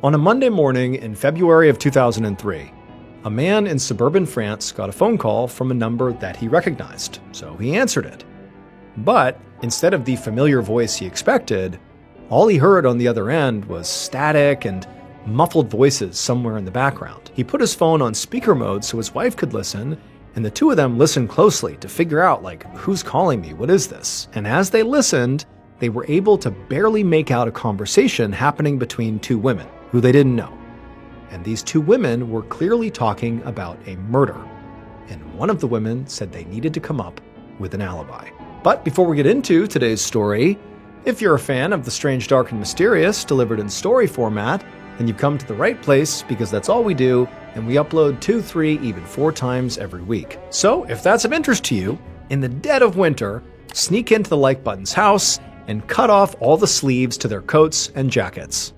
On a Monday morning in February of 2003, a man in suburban France got a phone call from a number that he recognized, so he answered it. But instead of the familiar voice he expected, all he heard on the other end was static and muffled voices somewhere in the background. He put his phone on speaker mode so his wife could listen, and the two of them listened closely to figure out, who's calling me? What is this? And as they listened, they were able to barely make out a conversation happening between two women who they didn't know. And these two women were clearly talking about a murder. And one of the women said they needed to come up with an alibi. But before we get into today's story, if you're a fan of the strange, dark, and mysterious delivered in story format, then you've come to the right place, because that's all we do, and we upload 2, 3, even 4 times every week. So if that's of interest to you, in the dead of winter, sneak into the Like Button's house and cut off all the sleeves to their coats and jackets.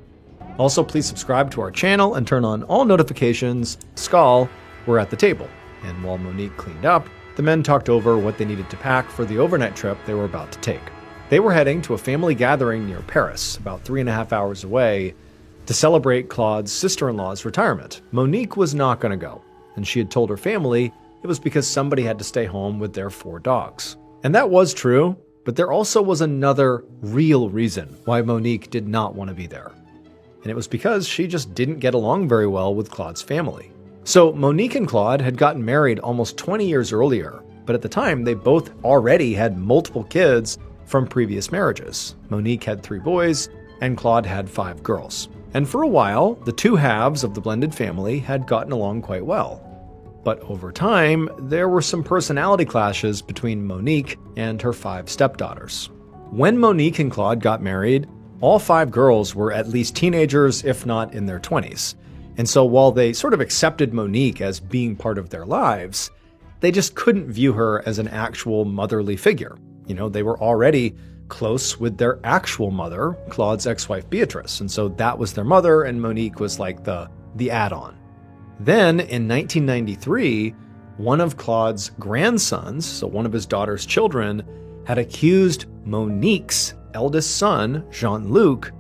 Also, please subscribe to our channel and turn on all notifications. Skull, we're at the table. And while Monique cleaned up, the men talked over what they needed to pack for the overnight trip they were about to take. They were heading to a family gathering near Paris, about 3.5 hours away, to celebrate Claude's sister-in-law's retirement. Monique was not going to go, and she had told her family it was because somebody had to stay home with their 4 dogs. And that was true, but there also was another real reason why Monique did not want to be there. And it was because she just didn't get along very well with Claude's family. So Monique and Claude had gotten married almost 20 years earlier, but at the time they both already had multiple kids from previous marriages. Monique had 3 boys, and Claude had 5 girls. And for a while, the two halves of the blended family had gotten along quite well. But over time, there were some personality clashes between Monique and her 5 stepdaughters. When Monique and Claude got married, all 5 girls were at least teenagers, if not in their 20s. And so while they sort of accepted Monique as being part of their lives, they just couldn't view her as an actual motherly figure. They were already close with their actual mother, Claude's ex-wife Beatrice, and so that was their mother, and Monique was like the add-on. Then, in 1993, one of Claude's grandsons, so one of his daughter's children, had accused Monique's eldest son, Jean-Luc,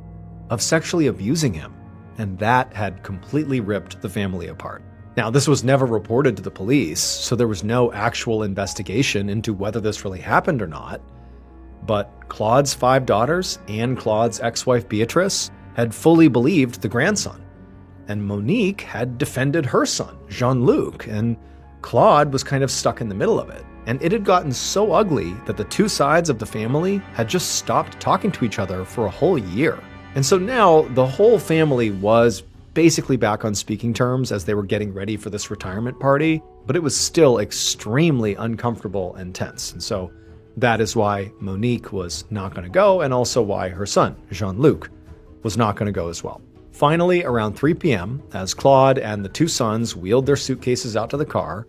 of sexually abusing him, and that had completely ripped the family apart. Now, this was never reported to the police, so there was no actual investigation into whether this really happened or not. But Claude's 5 daughters and Claude's ex-wife Beatrice had fully believed the grandson. And Monique had defended her son, Jean-Luc, and Claude was kind of stuck in the middle of it. And it had gotten so ugly that the two sides of the family had just stopped talking to each other for a whole year. And so now the whole family was basically back on speaking terms as they were getting ready for this retirement party, but it was still extremely uncomfortable and tense. And so that is why Monique was not going to go, and also why her son, Jean-Luc, was not going to go as well. Finally, around 3 p.m., as Claude and the 2 sons wheeled their suitcases out to the car,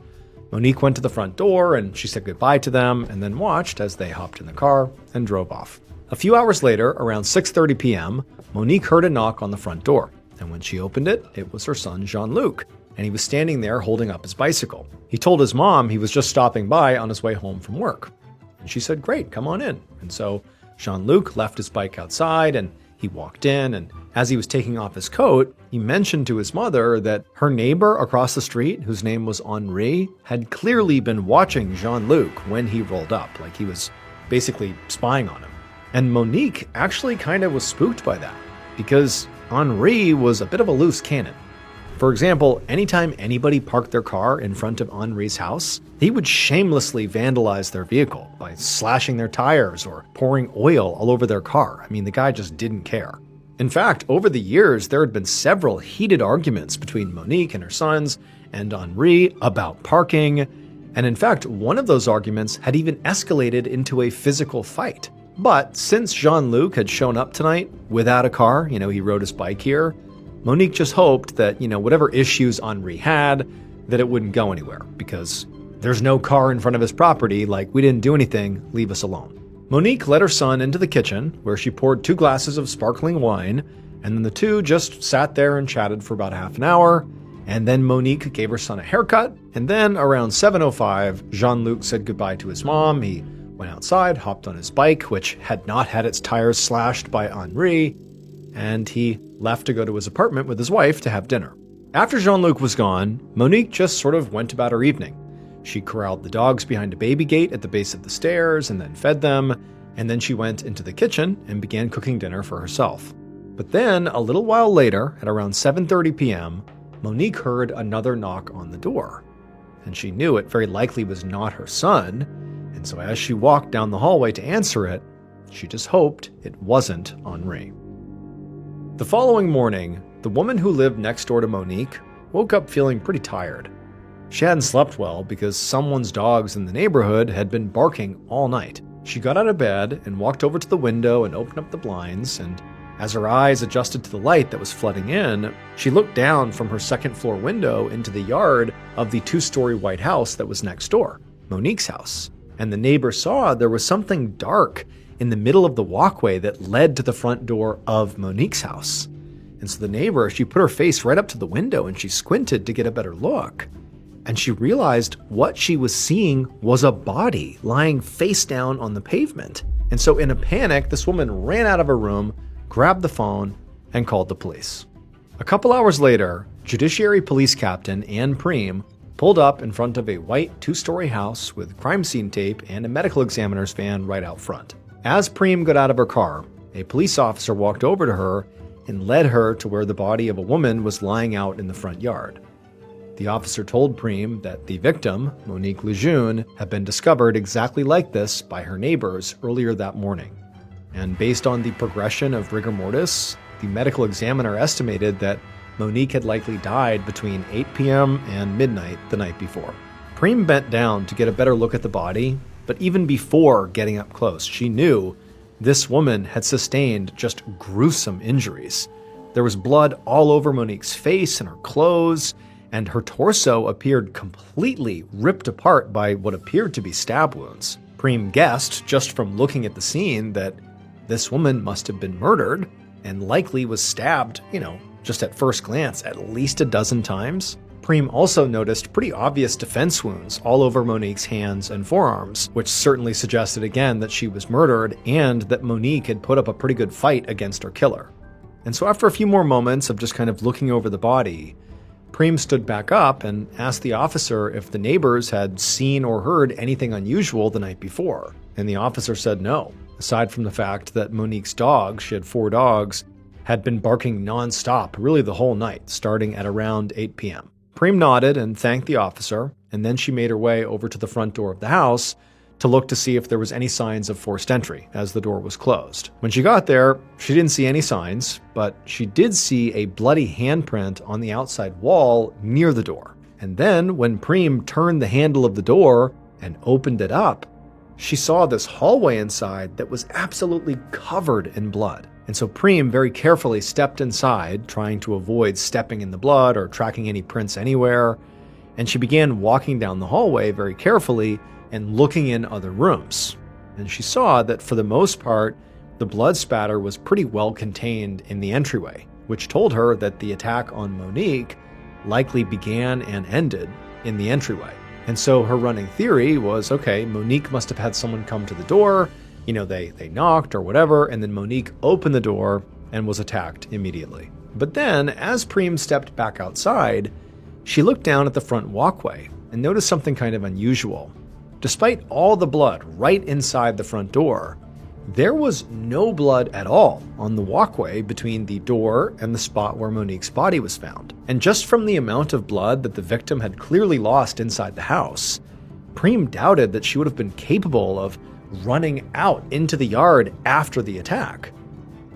Monique went to the front door and she said goodbye to them and then watched as they hopped in the car and drove off. A few hours later, around 6:30 p.m., Monique heard a knock on the front door, and when she opened it, it was her son Jean-Luc, and he was standing there holding up his bicycle. He told his mom he was just stopping by on his way home from work. And she said, "Great, come on in." And so Jean-Luc left his bike outside and he walked in, and as he was taking off his coat, he mentioned to his mother that her neighbor across the street, whose name was Henri, had clearly been watching Jean-Luc when he rolled up, like he was basically spying on him. And Monique actually kind of was spooked by that, because Henri was a bit of a loose cannon. For example, anytime anybody parked their car in front of Henri's house, he would shamelessly vandalize their vehicle by slashing their tires or pouring oil all over their car. I mean, the guy just didn't care. In fact, over the years, there had been several heated arguments between Monique and her sons and Henri about parking. And in fact, one of those arguments had even escalated into a physical fight. But since Jean-Luc had shown up tonight without a car, he rode his bike here, Monique just hoped that, whatever issues Henri had, that it wouldn't go anywhere, because there's no car in front of his property, we didn't do anything, leave us alone. Monique led her son into the kitchen, where she poured 2 glasses of sparkling wine, and then the two just sat there and chatted for about half an hour, and then Monique gave her son a haircut, and then around 7:05, Jean-Luc said goodbye to his mom. He went outside, hopped on his bike, which had not had its tires slashed by Henri, and he left to go to his apartment with his wife to have dinner. After Jean-Luc was gone, Monique just sort of went about her evening. She corralled the dogs behind a baby gate at the base of the stairs and then fed them, and then she went into the kitchen and began cooking dinner for herself. But then, a little while later, at around 7:30 p.m., Monique heard another knock on the door. And she knew it very likely was not her son, and so as she walked down the hallway to answer it, she just hoped it wasn't Henri. The following morning, the woman who lived next door to Monique woke up feeling pretty tired. She hadn't slept well because someone's dogs in the neighborhood had been barking all night. She got out of bed and walked over to the window and opened up the blinds, and as her eyes adjusted to the light that was flooding in, she looked down from her second-floor window into the yard of the 2-story white house that was next door, Monique's house. And the neighbor saw there was something dark in the middle of the walkway that led to the front door of Monique's house. And so the neighbor, she put her face right up to the window and she squinted to get a better look. And she realized what she was seeing was a body lying face down on the pavement. And so in a panic, this woman ran out of her room, grabbed the phone, and called the police. A couple hours later, Judiciary Police Captain Anne Preem pulled up in front of a white 2-story house with crime scene tape and a medical examiner's van right out front. As Preem got out of her car, a police officer walked over to her and led her to where the body of a woman was lying out in the front yard. The officer told Preem that the victim, Monique Lejeune, had been discovered exactly like this by her neighbors earlier that morning. And based on the progression of rigor mortis, the medical examiner estimated that Monique had likely died between 8 p.m. and midnight the night before. Preem bent down to get a better look at the body, but even before getting up close, she knew this woman had sustained just gruesome injuries. There was blood all over Monique's face and her clothes, and her torso appeared completely ripped apart by what appeared to be stab wounds. Preem guessed, just from looking at the scene, that this woman must have been murdered and likely was stabbed, just at first glance, at least a dozen times. Preem also noticed pretty obvious defense wounds all over Monique's hands and forearms, which certainly suggested again that she was murdered and that Monique had put up a pretty good fight against her killer. And so after a few more moments of just kind of looking over the body, Preem stood back up and asked the officer if the neighbors had seen or heard anything unusual the night before. And the officer said no, aside from the fact that Monique's dogs, she had 4 dogs, had been barking nonstop really the whole night, starting at around 8 p.m. Preem nodded and thanked the officer, and then she made her way over to the front door of the house to look to see if there was any signs of forced entry as the door was closed. When she got there, she didn't see any signs, but she did see a bloody handprint on the outside wall near the door. And then when Preem turned the handle of the door and opened it up, she saw this hallway inside that was absolutely covered in blood. And so Preem very carefully stepped inside, trying to avoid stepping in the blood or tracking any prints anywhere. And she began walking down the hallway very carefully and looking in other rooms. And she saw that for the most part, the blood spatter was pretty well contained in the entryway, which told her that the attack on Monique likely began and ended in the entryway. And so her running theory was, okay, Monique must have had someone come to the door, they knocked or whatever, and then Monique opened the door and was attacked immediately. But then, as Preem stepped back outside, she looked down at the front walkway and noticed something kind of unusual. Despite all the blood right inside the front door, there was no blood at all on the walkway between the door and the spot where Monique's body was found. And just from the amount of blood that the victim had clearly lost inside the house, Preem doubted that she would have been capable of running out into the yard after the attack.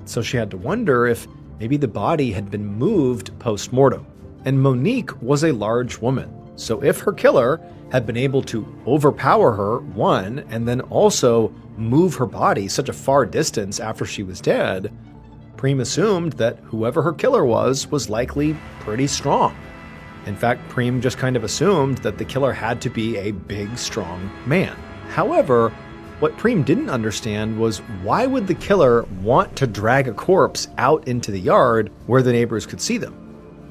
So she had to wonder if maybe the body had been moved post-mortem. And Monique was a large woman, so if her killer had been able to overpower her, one, and then also move her body such a far distance after she was dead, Preem assumed that whoever her killer was likely pretty strong. In fact, Preem just kind of assumed that the killer had to be a big, strong man. However, what Preem didn't understand was why would the killer want to drag a corpse out into the yard where the neighbors could see them?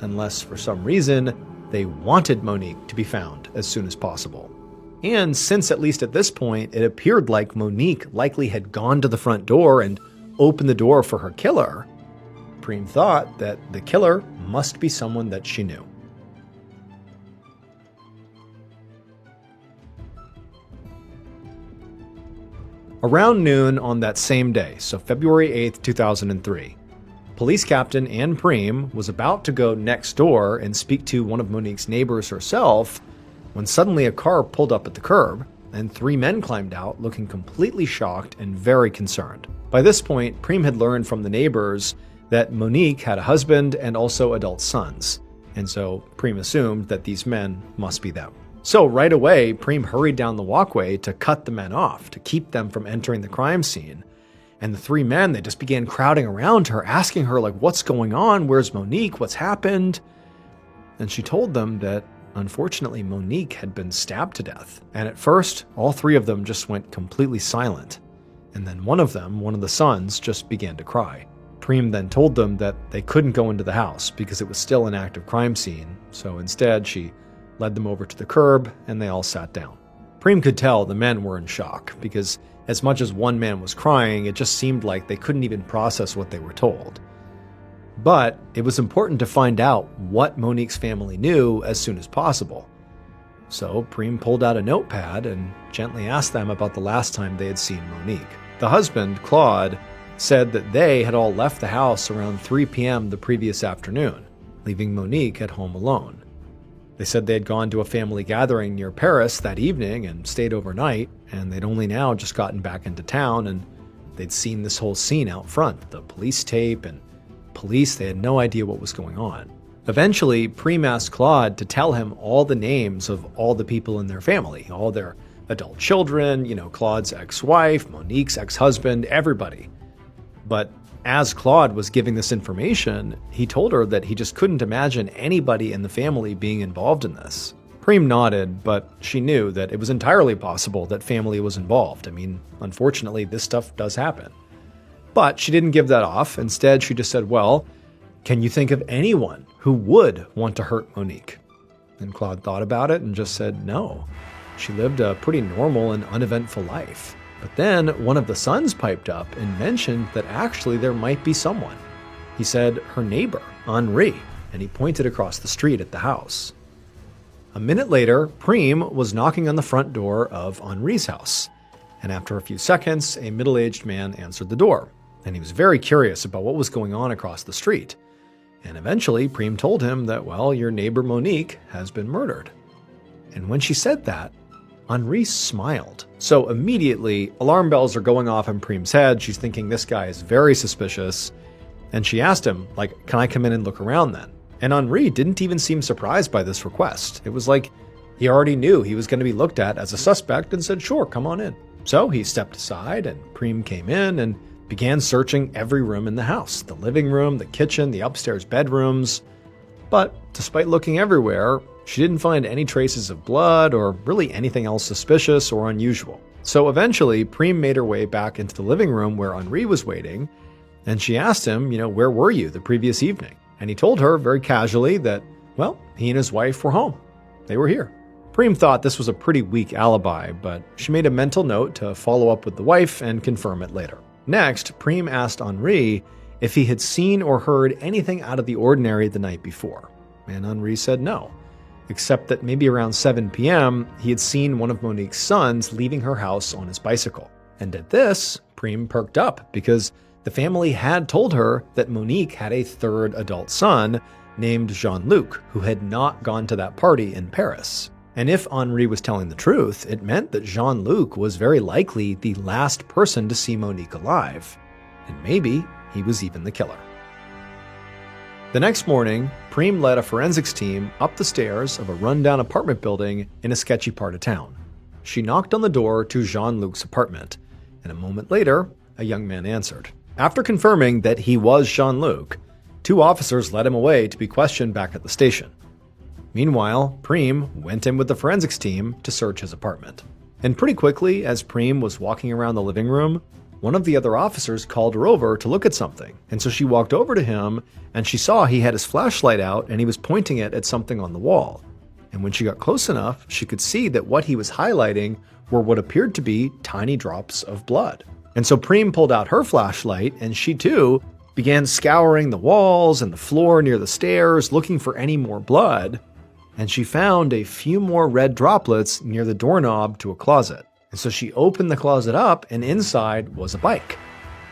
Unless, for some reason, they wanted Monique to be found as soon as possible. And since at least at this point, it appeared like Monique likely had gone to the front door and opened the door for her killer, Prem thought that the killer must be someone that she knew. Around noon on that same day, so February 8th, 2003, police captain Anne Prem was about to go next door and speak to one of Monique's neighbors herself when suddenly a car pulled up at the curb and 3 men climbed out looking completely shocked and very concerned. By this point, Prem had learned from the neighbors that Monique had a husband and also adult sons, and so Prem assumed that these men must be them. So right away, Prem hurried down the walkway to cut the men off, to keep them from entering the crime scene. And the 3 men, they just began crowding around her, asking her, like, what's going on? Where's Monique? What's happened? And she told them that, unfortunately, Monique had been stabbed to death. And at first, all 3 of them just went completely silent. And then one of them, one of the sons, just began to cry. Prem then told them that they couldn't go into the house because it was still an active crime scene. So instead, she led them over to the curb, and they all sat down. Prem could tell the men were in shock, because as much as one man was crying, it just seemed like they couldn't even process what they were told. But it was important to find out what Monique's family knew as soon as possible. So Prem pulled out a notepad and gently asked them about the last time they had seen Monique. The husband, Claude, said that they had all left the house around 3 p.m. the previous afternoon, leaving Monique at home alone. They said they had gone to a family gathering near Paris that evening and stayed overnight, and they'd only now just gotten back into town, and they'd seen this whole scene out front, the police tape, and police, they had no idea what was going on. Eventually, Prem asked Claude to tell him all the names of all the people in their family, all their adult children, Claude's ex-wife, Monique's ex-husband, everybody. But as Claude was giving this information, he told her that he just couldn't imagine anybody in the family being involved in this. Prem nodded, but she knew that it was entirely possible that family was involved. I mean, unfortunately, this stuff does happen. But she didn't give that off. Instead, she just said, well, can you think of anyone who would want to hurt Monique? And Claude thought about it and just said no. She lived a pretty normal and uneventful life. But then one of the sons piped up and mentioned that actually there might be someone. He said her neighbor, Henri, and he pointed across the street at the house. A minute later, Prem was knocking on the front door of Henri's house. And after a few seconds, a middle-aged man answered the door. And he was very curious about what was going on across the street. And eventually, Prem told him that, well, your neighbor Monique has been murdered. And when she said that, Henri smiled. So immediately, alarm bells are going off in Prem's head. She's thinking this guy is very suspicious. And she asked him, can I come in and look around then? And Henri didn't even seem surprised by this request. It was like he already knew he was going to be looked at as a suspect and said, sure, come on in. So he stepped aside and Prem came in and began searching every room in the house, the living room, the kitchen, the upstairs bedrooms. But despite looking everywhere, she didn't find any traces of blood or really anything else suspicious or unusual. So eventually, Prem made her way back into the living room where Henri was waiting, and she asked him, where were you the previous evening? And he told her very casually that, well, he and his wife were home. They were here. Prem thought this was a pretty weak alibi, but she made a mental note to follow up with the wife and confirm it later. Next, Prem asked Henri if he had seen or heard anything out of the ordinary the night before. And Henri said no, except that maybe around 7 p.m., he had seen one of Monique's sons leaving her house on his bicycle. And at this, Prem perked up because the family had told her that Monique had a third adult son named Jean-Luc, who had not gone to that party in Paris. And if Henri was telling the truth, it meant that Jean-Luc was very likely the last person to see Monique alive. And maybe he was even the killer. The next morning, Prem led a forensics team up the stairs of a rundown apartment building in a sketchy part of town. She knocked on the door to Jean-Luc's apartment, and a moment later, a young man answered. After confirming that he was Jean-Luc, 2 officers led him away to be questioned back at the station. Meanwhile, Prem went in with the forensics team to search his apartment. And pretty quickly, as Prem was walking around the living room, one of the other officers called her over to look at something. And so she walked over to him, and she saw he had his flashlight out and he was pointing it at something on the wall. And when she got close enough, she could see that what he was highlighting were what appeared to be tiny drops of blood. And so Prem pulled out her flashlight, and she too began scouring the walls and the floor near the stairs, looking for any more blood, and she found a few more red droplets near the doorknob to a closet. And so she opened the closet up, and inside was a bike.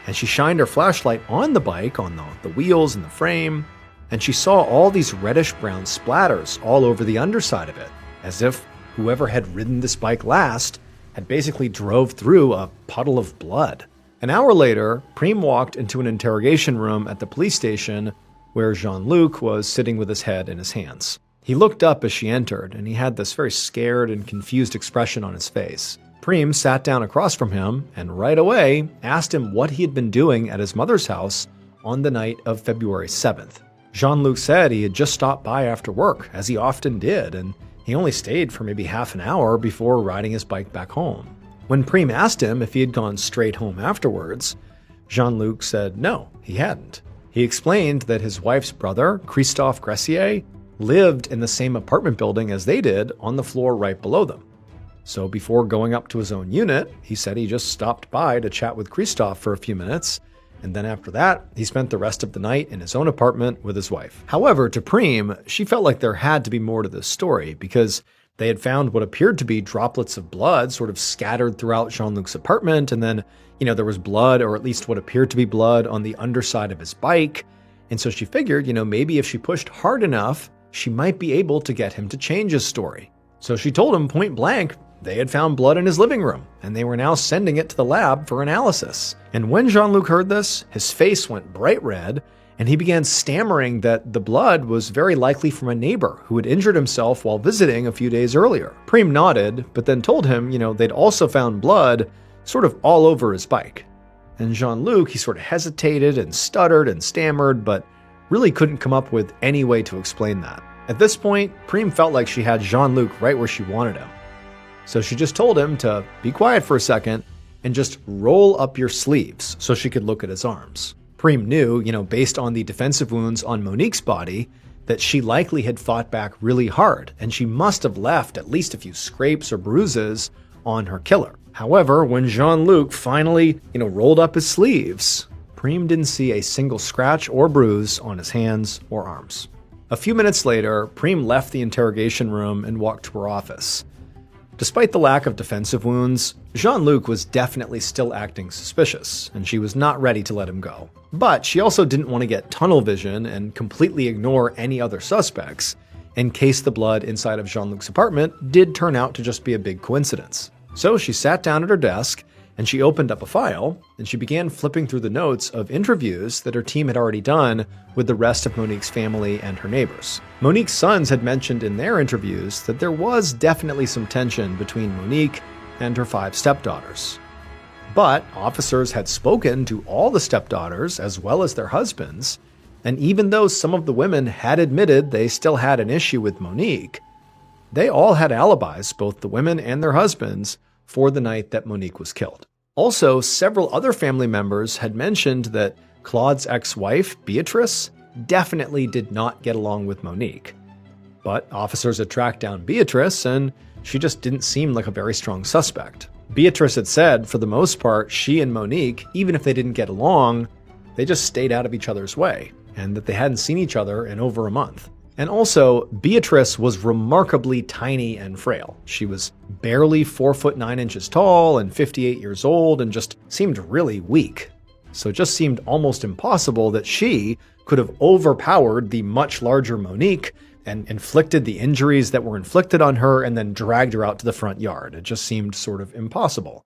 And she shined her flashlight on the bike, on the wheels and the frame, and she saw all these reddish-brown splatters all over the underside of it, as if whoever had ridden this bike last had basically drove through a puddle of blood. An hour later, Prem walked into an interrogation room at the police station where Jean-Luc was sitting with his head in his hands. He looked up as she entered, and he had this very scared and confused expression on his face. Prem sat down across from him and right away asked him what he had been doing at his mother's house on the night of February 7th. Jean-Luc said he had just stopped by after work, as he often did, and he only stayed for maybe half an hour before riding his bike back home. When Prem asked him if he had gone straight home afterwards, Jean-Luc said no, he hadn't. He explained that his wife's brother, Christophe Gressier, lived in the same apartment building as they did on the floor right below them. So before going up to his own unit, he said he just stopped by to chat with Christophe for a few minutes, and then after that, he spent the rest of the night in his own apartment with his wife. However, to Prem, she felt like there had to be more to this story, because they had found what appeared to be droplets of blood sort of scattered throughout Jean-Luc's apartment, and then, there was blood, or at least what appeared to be blood, on the underside of his bike. And so she figured, maybe if she pushed hard enough, she might be able to get him to change his story. So she told him point blank they had found blood in his living room, and they were now sending it to the lab for analysis. And when Jean-Luc heard this, his face went bright red, and he began stammering that the blood was very likely from a neighbor who had injured himself while visiting a few days earlier. Prem nodded, but then told him, they'd also found blood sort of all over his bike. And Jean-Luc, he sort of hesitated and stuttered and stammered, but really couldn't come up with any way to explain that. At this point, Prem felt like she had Jean-Luc right where she wanted him. So she just told him to be quiet for a second and just roll up your sleeves so she could look at his arms. Prem knew, based on the defensive wounds on Monique's body, that she likely had fought back really hard, and she must have left at least a few scrapes or bruises on her killer. However, when Jean-Luc finally, rolled up his sleeves, Prem didn't see a single scratch or bruise on his hands or arms. A few minutes later, Prem left the interrogation room and walked to her office. Despite the lack of defensive wounds, Jean-Luc was definitely still acting suspicious, and she was not ready to let him go. But she also didn't want to get tunnel vision and completely ignore any other suspects, in case the blood inside of Jean-Luc's apartment did turn out to just be a big coincidence. So she sat down at her desk, and she opened up a file, and she began flipping through the notes of interviews that her team had already done with the rest of Monique's family and her neighbors. Monique's sons had mentioned in their interviews that there was definitely some tension between Monique and her 5 stepdaughters. But officers had spoken to all the stepdaughters as well as their husbands, and even though some of the women had admitted they still had an issue with Monique, they all had alibis, both the women and their husbands, for the night that Monique was killed. Also, several other family members had mentioned that Claude's ex-wife, Beatrice, definitely did not get along with Monique. But officers had tracked down Beatrice, and she just didn't seem like a very strong suspect. Beatrice had said, for the most part, she and Monique, even if they didn't get along, they just stayed out of each other's way, and that they hadn't seen each other in over a month. And also, Beatrice was remarkably tiny and frail. She was barely 4 foot 9 inches tall and 58 years old and just seemed really weak. So it just seemed almost impossible that she could have overpowered the much larger Monique and inflicted the injuries that were inflicted on her and then dragged her out to the front yard. It just seemed sort of impossible.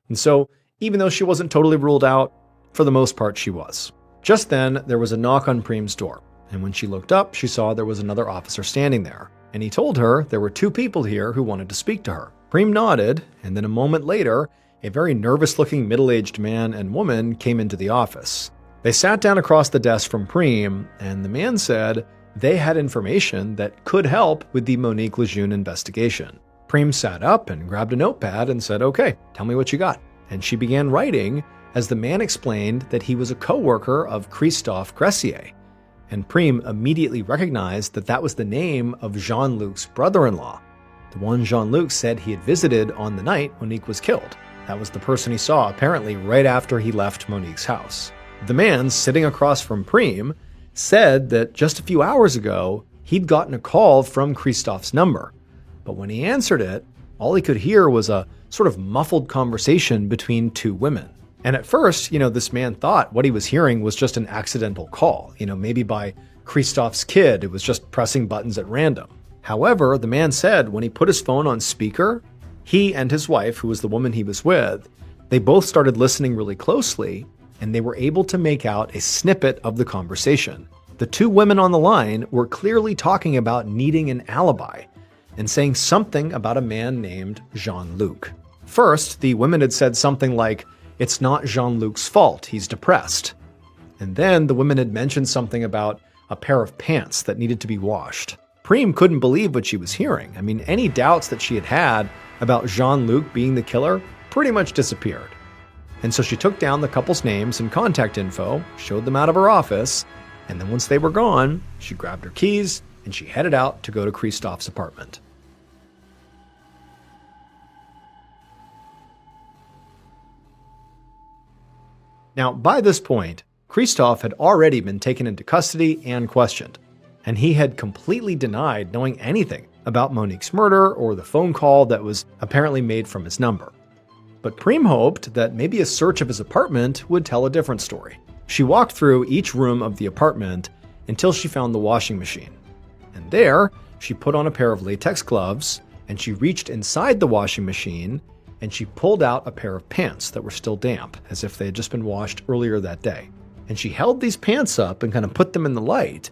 And so, even though she wasn't totally ruled out, for the most part she was. Just then, there was a knock on Prem's door. And when she looked up, she saw there was another officer standing there. And he told her there were 2 people here who wanted to speak to her. Prem nodded, and then a moment later, a very nervous-looking middle-aged man and woman came into the office. They sat down across the desk from Prem, and the man said they had information that could help with the Monique Lejeune investigation. Prem sat up and grabbed a notepad and said, "Okay, tell me what you got." And she began writing as the man explained that he was a co-worker of Christophe Gressier. And Prem immediately recognized that that was the name of Jean-Luc's brother-in-law, the one Jean-Luc said he had visited on the night Monique was killed. That was the person he saw apparently right after he left Monique's house. The man sitting across from Preem said that just a few hours ago, he'd gotten a call from Christoph's number. But when he answered it, all he could hear was a sort of muffled conversation between two women. And at first, this man thought what he was hearing was just an accidental call, maybe by Christoph's kid who was just pressing buttons at random. However, the man said when he put his phone on speaker, he and his wife, who was the woman he was with, they both started listening really closely, and they were able to make out a snippet of the conversation. The two women on the line were clearly talking about needing an alibi and saying something about a man named Jean-Luc. First, the women had said something like, "It's not Jean-Luc's fault, he's depressed." And then the women had mentioned something about a pair of pants that needed to be washed. Preem couldn't believe what she was hearing. Any doubts that she had had about Jean-Luc being the killer pretty much disappeared. And so she took down the couple's names and contact info, showed them out of her office, and then once they were gone, she grabbed her keys and she headed out to go to Christoph's apartment. Now, by this point, Christoph had already been taken into custody and questioned, and he had completely denied knowing anything about Monique's murder or the phone call that was apparently made from his number. But Preem hoped that maybe a search of his apartment would tell a different story. She walked through each room of the apartment until she found the washing machine. And there, she put on a pair of latex gloves, and she reached inside the washing machine, and she pulled out a pair of pants that were still damp, as if they had just been washed earlier that day. And she held these pants up and kind of put them in the light,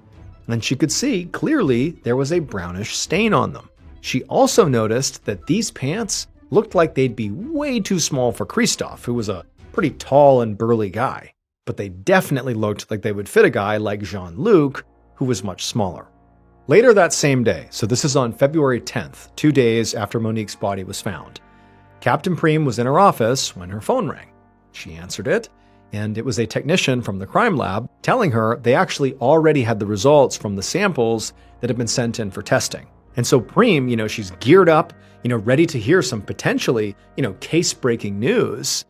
and she could see clearly there was a brownish stain on them. She also noticed that these pants looked like they'd be way too small for Christoph, who was a pretty tall and burly guy. But they definitely looked like they would fit a guy like Jean-Luc, who was much smaller. Later that same day, so this is on February 10th, 2 days after Monique's body was found, Captain Preem was in her office when her phone rang. She answered it, and it was a technician from the crime lab telling her they actually already had the results from the samples that had been sent in for testing. And so Preem, she's geared up, ready to hear some potentially, case-breaking news.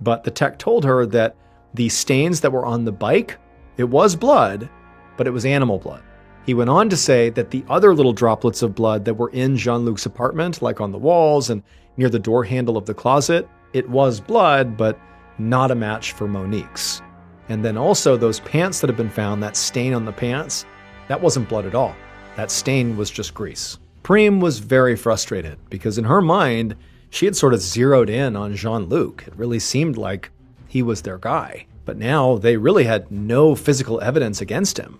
But the tech told her that the stains that were on the bike, it was blood, but it was animal blood. He went on to say that the other little droplets of blood that were in Jean-Luc's apartment, like on the walls and near the door handle of the closet, it was blood, but not a match for Monique's. And then also those pants that had been found, that stain on the pants, that wasn't blood at all. That stain was just grease. Preem was very frustrated because in her mind, she had sort of zeroed in on Jean-Luc. It really seemed like he was their guy. But now they really had no physical evidence against him.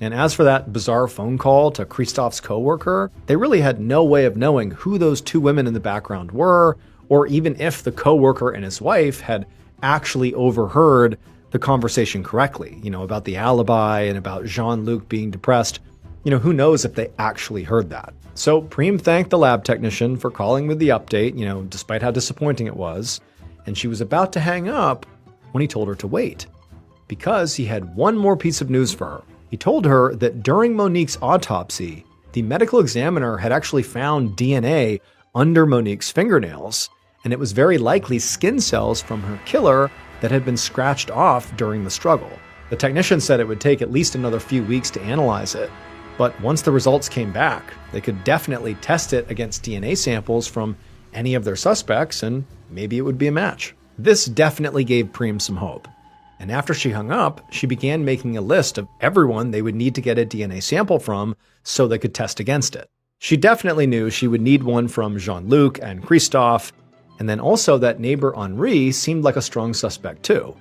And as for that bizarre phone call to Christoph's coworker, they really had no way of knowing who those two women in the background were, or even if the coworker and his wife had actually overheard the conversation correctly, about the alibi and about Jean-Luc being depressed. Who knows if they actually heard that. So Preem thanked the lab technician for calling with the update, despite how disappointing it was, and she was about to hang up when he told her to wait, because he had one more piece of news for her. He told her that during Monique's autopsy, the medical examiner had actually found DNA under Monique's fingernails, and it was very likely skin cells from her killer that had been scratched off during the struggle. The technician said it would take at least another few weeks to analyze it, but once the results came back, they could definitely test it against DNA samples from any of their suspects, and maybe it would be a match. This definitely gave Preem some hope. And after she hung up, she began making a list of everyone they would need to get a DNA sample from so they could test against it. She definitely knew she would need one from Jean-Luc and Christoph, and then also that neighbor Henri seemed like a strong suspect too.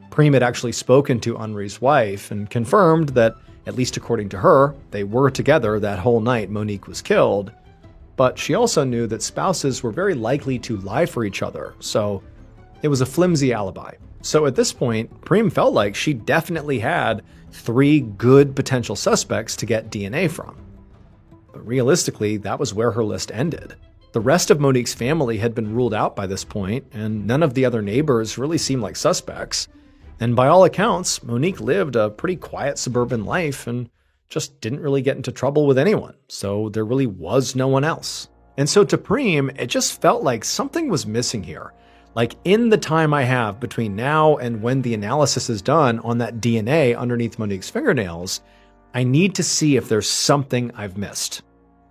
Preem had actually spoken to Henri's wife and confirmed that, at least according to her, they were together that whole night Monique was killed, but she also knew that spouses were very likely to lie for each other, so it was a flimsy alibi. So at this point, Preem felt like she definitely had 3 good potential suspects to get DNA from. But realistically, that was where her list ended. The rest of Monique's family had been ruled out by this point, and none of the other neighbors really seemed like suspects. And by all accounts, Monique lived a pretty quiet suburban life and just didn't really get into trouble with anyone, so there really was no one else. And so to Preem, it just felt like something was missing here. Like, in the time I have between now and when the analysis is done on that DNA underneath Monique's fingernails, I need to see if there's something I've missed.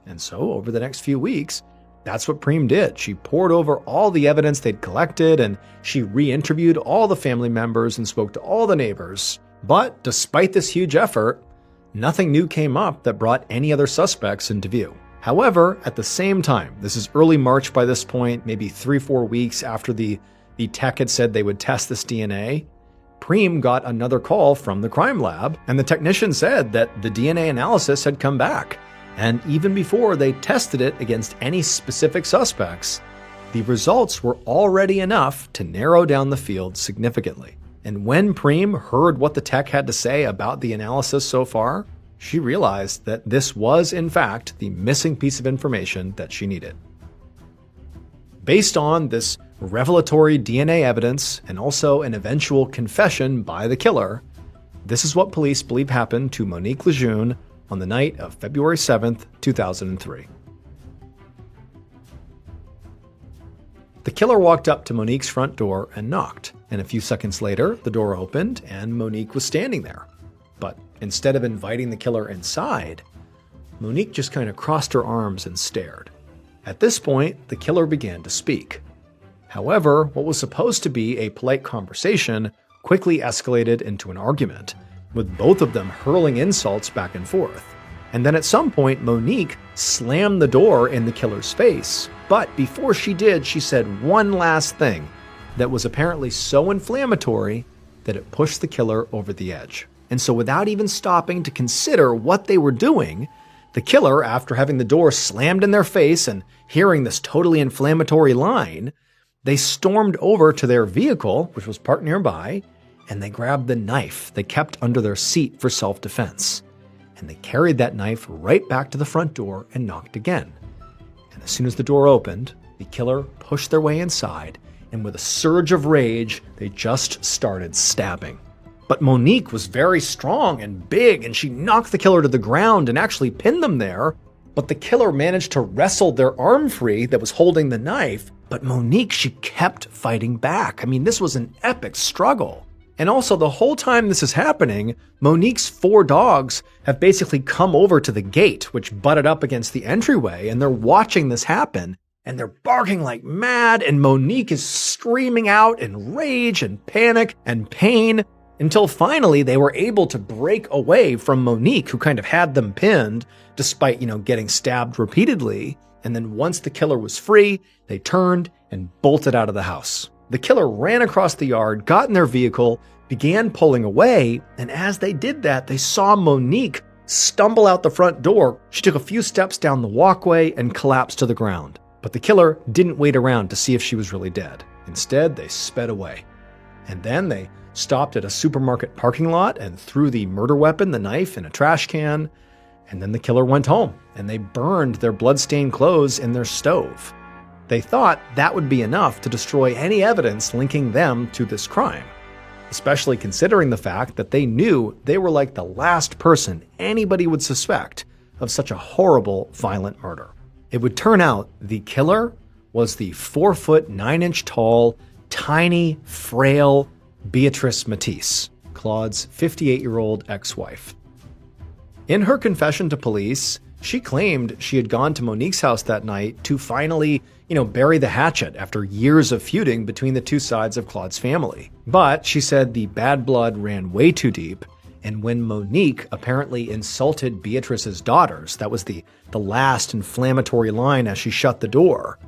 And so over the next few weeks, that's what Preem did. She pored over all the evidence they'd collected, and she re-interviewed all the family members and spoke to all the neighbors. But despite this huge effort, nothing new came up that brought any other suspects into view. However, at the same time, this is early March by this point, maybe 3-4 weeks after the tech had said they would test this DNA, Preem got another call from the crime lab, and the technician said that the DNA analysis had come back. And even before they tested it against any specific suspects, the results were already enough to narrow down the field significantly. And when Preem heard what the tech had to say about the analysis so far, she realized that this was, in fact, the missing piece of information that she needed. Based on this revelatory DNA evidence and also an eventual confession by the killer, this is what police believe happened to Monique Lejeune on the night of February 7th, 2003. The killer walked up to Monique's front door and knocked, and a few seconds later, the door opened and Monique was standing there. But instead of inviting the killer inside, Monique just kind of crossed her arms and stared. At this point, the killer began to speak. However, what was supposed to be a polite conversation quickly escalated into an argument, with both of them hurling insults back and forth. And then at some point, Monique slammed the door in the killer's face. But before she did, she said one last thing that was apparently so inflammatory that it pushed the killer over the edge. And so without even stopping to consider what they were doing, the killer, after having the door slammed in their face and hearing this totally inflammatory line, they stormed over to their vehicle, which was parked nearby, and they grabbed the knife they kept under their seat for self-defense. And they carried that knife right back to the front door and knocked again. And as soon as the door opened, the killer pushed their way inside, and with a surge of rage, they just started stabbing. But Monique was very strong and big, and she knocked the killer to the ground and actually pinned them there. But the killer managed to wrestle their arm free that was holding the knife. But Monique, she kept fighting back. I mean, this was an epic struggle. And also, the whole time this is happening, Monique's 4 dogs have basically come over to the gate, which butted up against the entryway, and they're watching this happen. And they're barking like mad, and Monique is screaming out in rage and panic and pain, until finally they were able to break away from Monique, who kind of had them pinned, despite, getting stabbed repeatedly. And then once the killer was free, they turned and bolted out of the house. The killer ran across the yard, got in their vehicle, began pulling away, and as they did that, they saw Monique stumble out the front door. She took a few steps down the walkway and collapsed to the ground. But the killer didn't wait around to see if she was really dead. Instead, they sped away. And then they stopped at a supermarket parking lot and threw the murder weapon, the knife, in a trash can. And then the killer went home, and they burned their blood-stained clothes in their stove. They thought that would be enough to destroy any evidence linking them to this crime, especially considering the fact that they knew they were like the last person anybody would suspect of such a horrible, violent murder. It would turn out the killer was the 4-foot 9-inch tall, tiny, frail Beatrice Matisse, Claude's 58-year-old ex-wife. In her confession to police, she claimed she had gone to Monique's house that night to finally, bury the hatchet after years of feuding between the two sides of Claude's family. But she said the bad blood ran way too deep, and when Monique apparently insulted Beatrice's daughters, that was the last inflammatory line as she shut the door,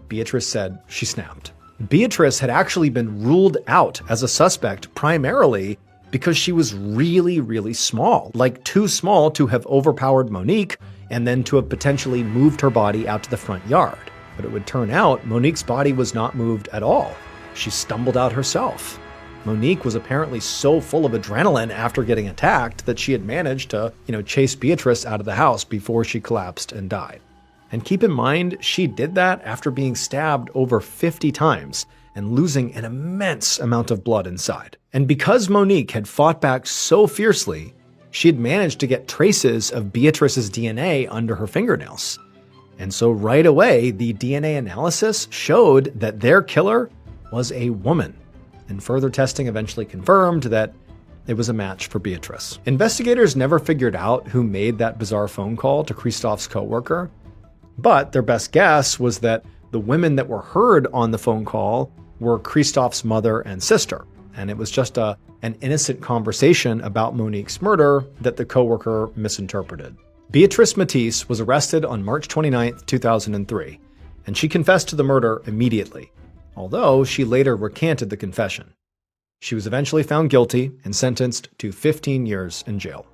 Beatrice said she snapped. Beatrice had actually been ruled out as a suspect primarily because she was really, really small, like too small to have overpowered Monique and then to have potentially moved her body out to the front yard. But it would turn out Monique's body was not moved at all. She stumbled out herself. Monique was apparently so full of adrenaline after getting attacked that she had managed to, chase Beatrice out of the house before she collapsed and died. And keep in mind, she did that after being stabbed over 50 times and losing an immense amount of blood inside. And because Monique had fought back so fiercely, she had managed to get traces of Beatrice's DNA under her fingernails. And so right away, the DNA analysis showed that their killer was a woman, and further testing eventually confirmed that it was a match for Beatrice. Investigators never figured out who made that bizarre phone call to Christoph's coworker, but their best guess was that the women that were heard on the phone call were Christoph's mother and sister, and it was just an innocent conversation about Monique's murder that the coworker misinterpreted. Beatrice Matisse was arrested on March 29, 2003, and she confessed to the murder immediately, although she later recanted the confession. She was eventually found guilty and sentenced to 15 years in jail.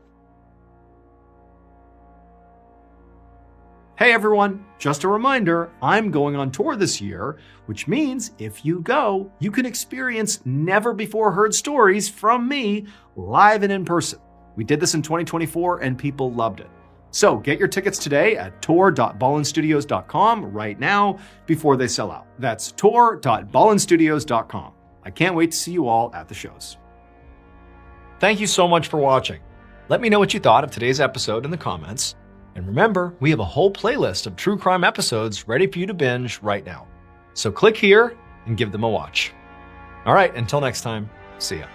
Hey everyone, just a reminder, I'm going on tour this year, which means if you go, you can experience never-before-heard stories from me live and in person. We did this in 2024 and people loved it. So get your tickets today at tour.ballenstudios.com right now before they sell out. That's tour.ballenstudios.com. I can't wait to see you all at the shows. Thank you so much for watching. Let me know what you thought of today's episode in the comments. And remember, we have a whole playlist of true crime episodes ready for you to binge right now. So click here and give them a watch. All right, until next time, see ya.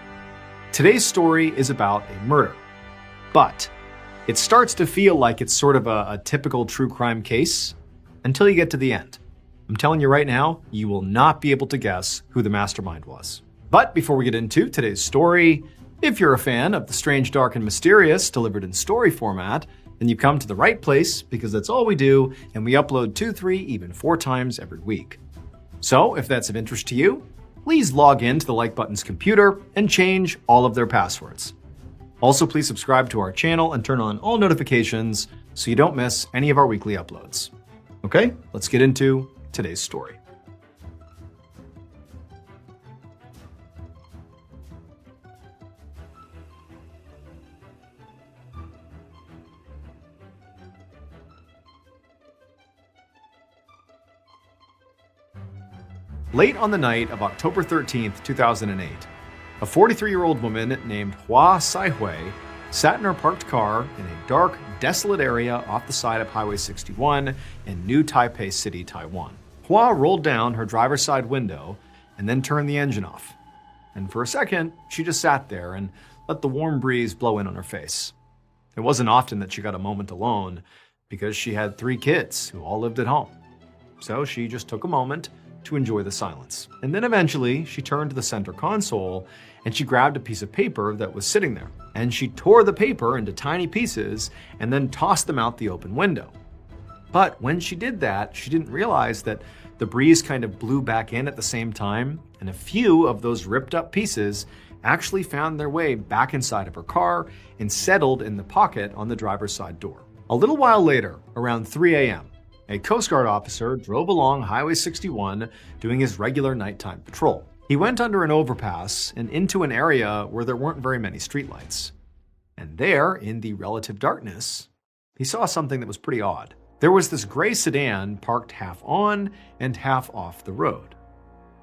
Today's story is about a murder, but it starts to feel like it's sort of a typical true crime case until you get to the end. I'm telling you right now, you will not be able to guess who the mastermind was. But before we get into today's story, if you're a fan of the strange, dark, and mysterious delivered in story format, then you've come to the right place because that's all we do, and we upload 2, 3, even 4 times every week. So if that's of interest to you, please log in to the Like Button's computer and change all of their passwords. Also, please subscribe to our channel and turn on all notifications so you don't miss any of our weekly uploads. Okay, let's get into today's story. Late on the night of October 13th, 2008, a 43-year-old woman named Hua Saihui sat in her parked car in a dark, desolate area off the side of Highway 61 in New Taipei City, Taiwan. Hua rolled down her driver's side window and then turned the engine off. And for a second, she just sat there and let the warm breeze blow in on her face. It wasn't often that she got a moment alone because she had 3 kids who all lived at home. So she just took a moment to enjoy the silence. And then eventually, she turned to the center console and she grabbed a piece of paper that was sitting there. And she tore the paper into tiny pieces and then tossed them out the open window. But when she did that, she didn't realize that the breeze kind of blew back in at the same time, and a few of those ripped up pieces actually found their way back inside of her car and settled in the pocket on the driver's side door. A little while later, around 3 a.m., a Coast Guard officer drove along Highway 61 doing his regular nighttime patrol. He went under an overpass and into an area where there weren't very many streetlights. And there, in the relative darkness, he saw something that was pretty odd. There was this gray sedan parked half on and half off the road.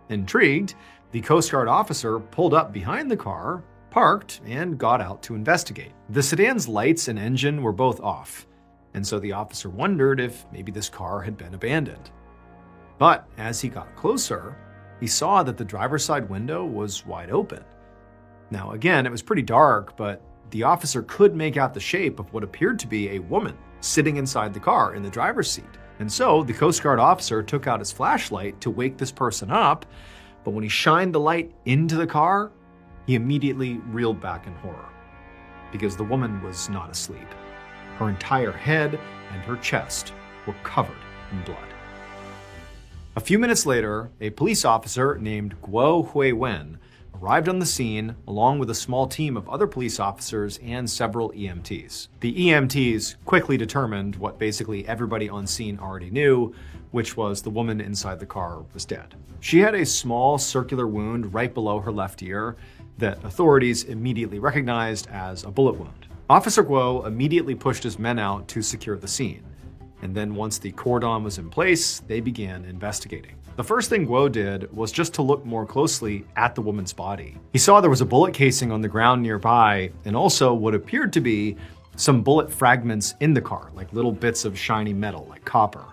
Intrigued, the Coast Guard officer pulled up behind the car, parked, and got out to investigate. The sedan's lights and engine were both off, and so the officer wondered if maybe this car had been abandoned. But as he got closer, he saw that the driver's side window was wide open. Now again, it was pretty dark, but the officer could make out the shape of what appeared to be a woman sitting inside the car in the driver's seat. And so the Coast Guard officer took out his flashlight to wake this person up, but when he shined the light into the car, he immediately reeled back in horror, because the woman was not asleep. Her entire head and her chest were covered in blood. A few minutes later, a police officer named Guo Huiwen arrived on the scene along with a small team of other police officers and several EMTs. The EMTs quickly determined what basically everybody on scene already knew, which was the woman inside the car was dead. She had a small circular wound right below her left ear that authorities immediately recognized as a bullet wound. Officer Guo immediately pushed his men out to secure the scene. And then once the cordon was in place, they began investigating. The first thing Guo did was just to look more closely at the woman's body. He saw there was a bullet casing on the ground nearby, and also what appeared to be some bullet fragments in the car, like little bits of shiny metal, like copper.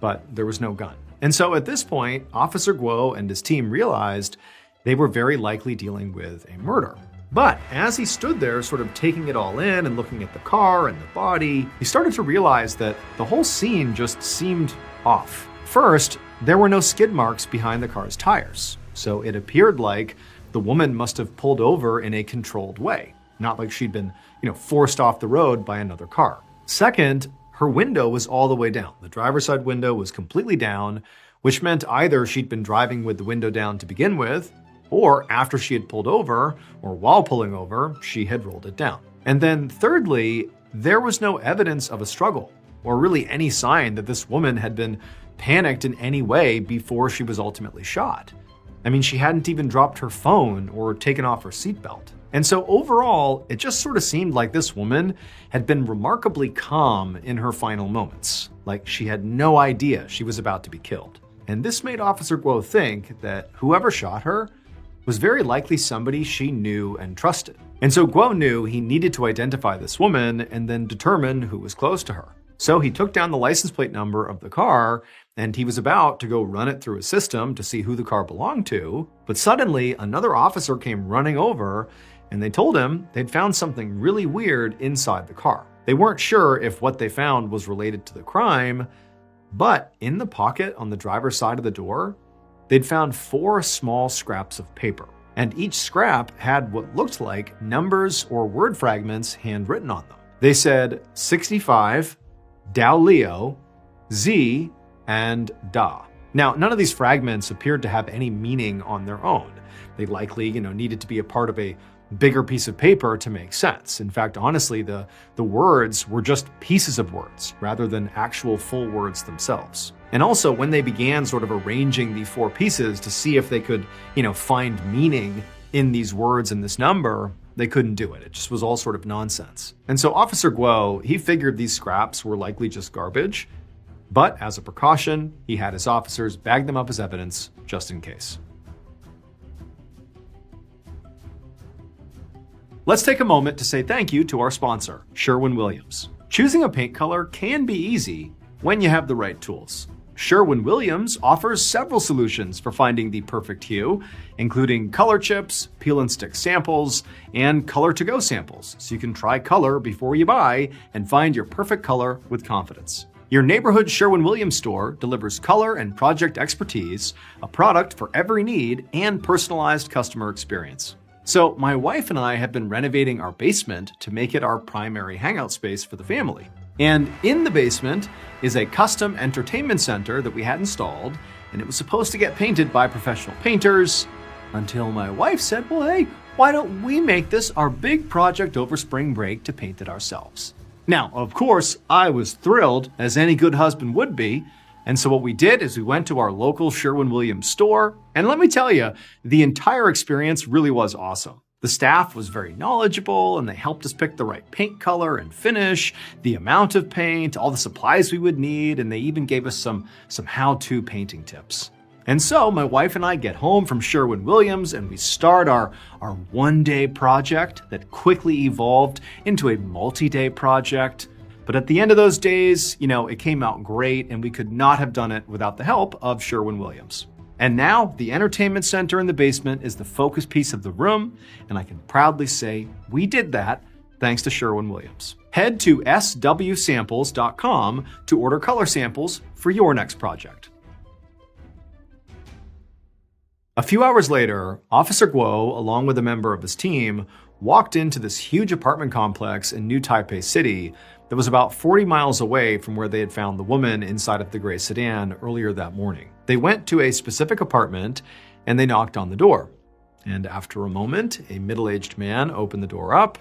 But there was no gun. And so at this point, Officer Guo and his team realized they were very likely dealing with a murder. But as he stood there sort of taking it all in and looking at the car and the body, he started to realize that the whole scene just seemed off. First, there were no skid marks behind the car's tires, so it appeared like the woman must have pulled over in a controlled way, not like she'd been, forced off the road by another car. Second, her window was all the way down. The driver's side window was completely down, which meant either she'd been driving with the window down to begin with, or after she had pulled over, or while pulling over, she had rolled it down. And then thirdly, there was no evidence of a struggle, or really any sign that this woman had been panicked in any way before she was ultimately shot. I mean, she hadn't even dropped her phone or taken off her seatbelt. And so overall, it just sort of seemed like this woman had been remarkably calm in her final moments, like she had no idea she was about to be killed. And this made Officer Guo think that whoever shot her was very likely somebody she knew and trusted. And so Guo knew he needed to identify this woman and then determine who was close to her. So he took down the license plate number of the car and he was about to go run it through a system to see who the car belonged to. But suddenly another officer came running over and they told him they'd found something really weird inside the car. They weren't sure if what they found was related to the crime, but in the pocket on the driver's side of the door, they'd found 4 small scraps of paper, and each scrap had what looked like numbers or word fragments handwritten on them. They said 65, Dao Leo, Z, and Da. Now, none of these fragments appeared to have any meaning on their own. They likely, needed to be a part of a bigger piece of paper to make sense. In fact, honestly, the words were just pieces of words rather than actual full words themselves. And also, when they began sort of arranging the 4 pieces to see if they could, find meaning in these words and this number, they couldn't do it. It just was all sort of nonsense. And so Officer Guo, he figured these scraps were likely just garbage, but as a precaution, he had his officers bag them up as evidence just in case. Let's take a moment to say thank you to our sponsor, Sherwin-Williams. Choosing a paint color can be easy when you have the right tools. Sherwin-Williams offers several solutions for finding the perfect hue, including color chips, peel and stick samples, and color to go samples, so you can try color before you buy and find your perfect color with confidence. Your neighborhood Sherwin-Williams store delivers color and project expertise, a product for every need, and personalized customer experience. So my wife and I have been renovating our basement to make it our primary hangout space for the family. And in the basement is a custom entertainment center that we had installed, and it was supposed to get painted by professional painters until my wife said, well, hey, why don't we make this our big project over spring break to paint it ourselves? Now, of course, I was thrilled, as any good husband would be, and so what we did is we went to our local Sherwin-Williams store, and let me tell you, the entire experience really was awesome. The staff was very knowledgeable, and they helped us pick the right paint color and finish, the amount of paint, all the supplies we would need, and they even gave us some how-to painting tips. And so my wife and I get home from Sherwin-Williams, and we start our one-day project that quickly evolved into a multi-day project. But at the end of those days, it came out great, and we could not have done it without the help of Sherwin-Williams. And now the entertainment center in the basement is the focus piece of the room, and I can proudly say we did that thanks to Sherwin-Williams. Head to swsamples.com to order color samples for your next project. A few hours later, Officer Guo, along with a member of his team, walked into this huge apartment complex in New Taipei City that was about 40 miles away from where they had found the woman inside of the gray sedan earlier that morning. They went to a specific apartment and they knocked on the door. And after a moment, a middle-aged man opened the door up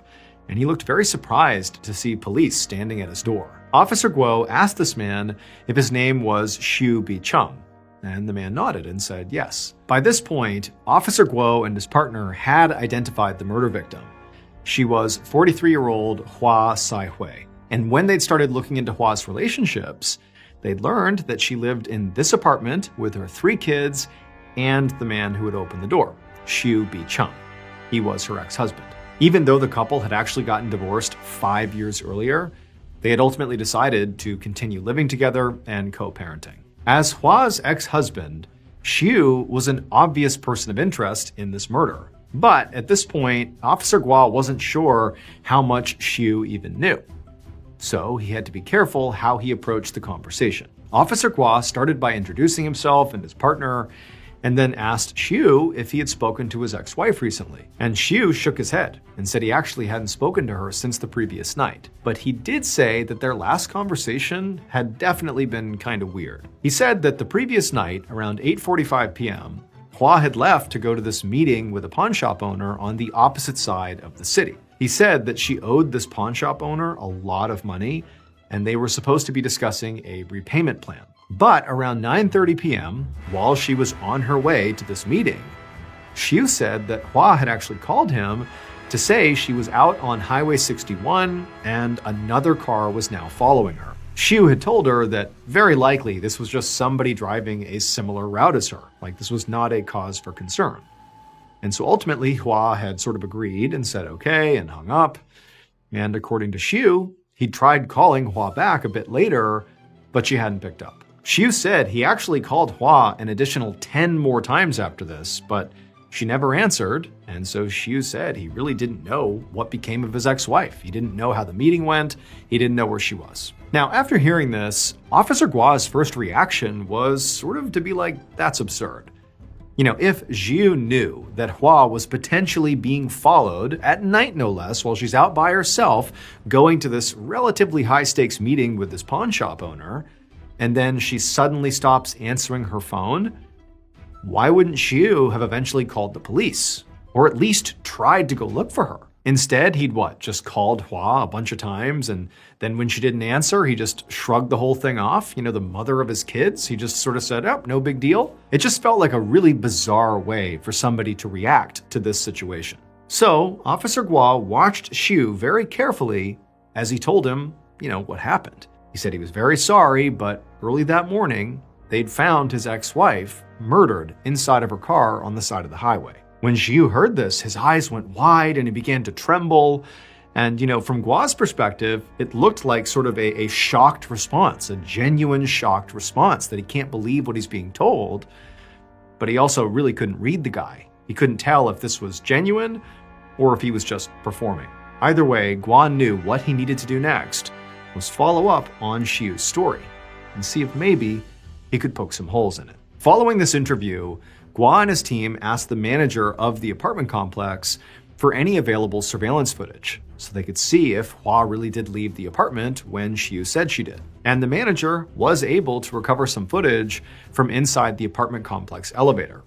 and he looked very surprised to see police standing at his door. Officer Guo asked this man if his name was Xu Bicheng, and the man nodded and said yes. By this point, Officer Guo and his partner had identified the murder victim. She was 43-year-old Hua Sai-hui. And when they'd started looking into Hua's relationships, they'd learned that she lived in this apartment with her 3 kids and the man who had opened the door, Xu Bicheng. He was her ex-husband. Even though the couple had actually gotten divorced 5 years earlier, they had ultimately decided to continue living together and co-parenting. As Hua's ex-husband, Xiu was an obvious person of interest in this murder. But at this point, Officer Guo wasn't sure how much Xiu even knew. So he had to be careful how he approached the conversation. Officer Guo started by introducing himself and his partner, and then asked Xiu if he had spoken to his ex-wife recently. And Xiu shook his head and said he actually hadn't spoken to her since the previous night. But he did say that their last conversation had definitely been kind of weird. He said that the previous night, around 8:45 p.m., Hua had left to go to this meeting with a pawn shop owner on the opposite side of the city. He said that she owed this pawn shop owner a lot of money, and they were supposed to be discussing a repayment plan. But around 9:30 p.m., while she was on her way to this meeting, Xiu said that Hua had actually called him to say she was out on Highway 61 and another car was now following her. Xiu had told her that very likely this was just somebody driving a similar route as her, like this was not a cause for concern. And so ultimately, Hua had sort of agreed and said okay and hung up. And according to Xiu, he tried calling Hua back a bit later, but she hadn't picked up. Xiu said he actually called Hua an additional 10 more times after this, but she never answered, and so Xiu said he really didn't know what became of his ex-wife. He didn't know how the meeting went, he didn't know where she was. Now, after hearing this, Officer Guo's first reaction was sort of to be like, that's absurd. You know, if Xiu knew that Hua was potentially being followed, at night no less, while she's out by herself, going to this relatively high-stakes meeting with this pawn shop owner, and then she suddenly stops answering her phone, why wouldn't Xiu have eventually called the police? Or at least tried to go look for her? Instead, he'd just called Hua a bunch of times, and then when she didn't answer, he just shrugged the whole thing off. You know, the mother of his kids, he just sort of said, oh, no big deal. It just felt like a really bizarre way for somebody to react to this situation. So, Officer Guo watched Xiu very carefully as he told him, what happened. He said he was very sorry, but early that morning, they'd found his ex-wife murdered inside of her car on the side of the highway. When Xiu heard this, his eyes went wide and he began to tremble. And, from Guo's perspective, it looked like sort of a shocked response, a genuine shocked response that he can't believe what he's being told. But he also really couldn't read the guy. He couldn't tell if this was genuine or if he was just performing. Either way, Guo knew what he needed to do next was follow up on Xiu's story and see if maybe he could poke some holes in it. Following this interview, Guo and his team asked the manager of the apartment complex for any available surveillance footage so they could see if Hua really did leave the apartment when Xiu said she did. And the manager was able to recover some footage from inside the apartment complex elevator.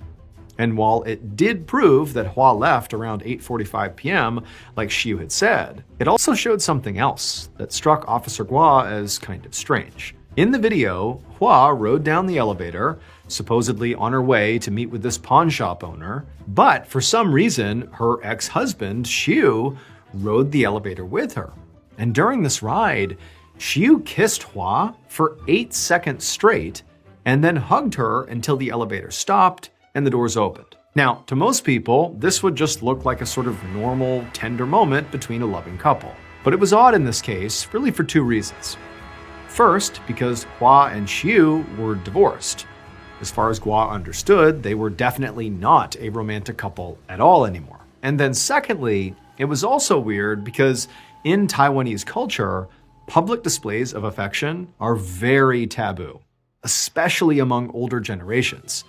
And while it did prove that Hua left around 8:45 p.m., like Xiu had said, it also showed something else that struck Officer Guo as kind of strange. In the video, Hua rode down the elevator, supposedly on her way to meet with this pawn shop owner, but for some reason, her ex-husband, Xiu, rode the elevator with her. And during this ride, Xiu kissed Hua for 8 seconds straight, and then hugged her until the elevator stopped and the doors opened. Now, to most people, this would just look like a sort of normal, tender moment between a loving couple. But it was odd in this case, really for 2 reasons. First, because Hua and Xiu were divorced. As far as Guo understood, they were definitely not a romantic couple at all anymore. And then secondly, it was also weird because in Taiwanese culture, public displays of affection are very taboo, especially among older generations.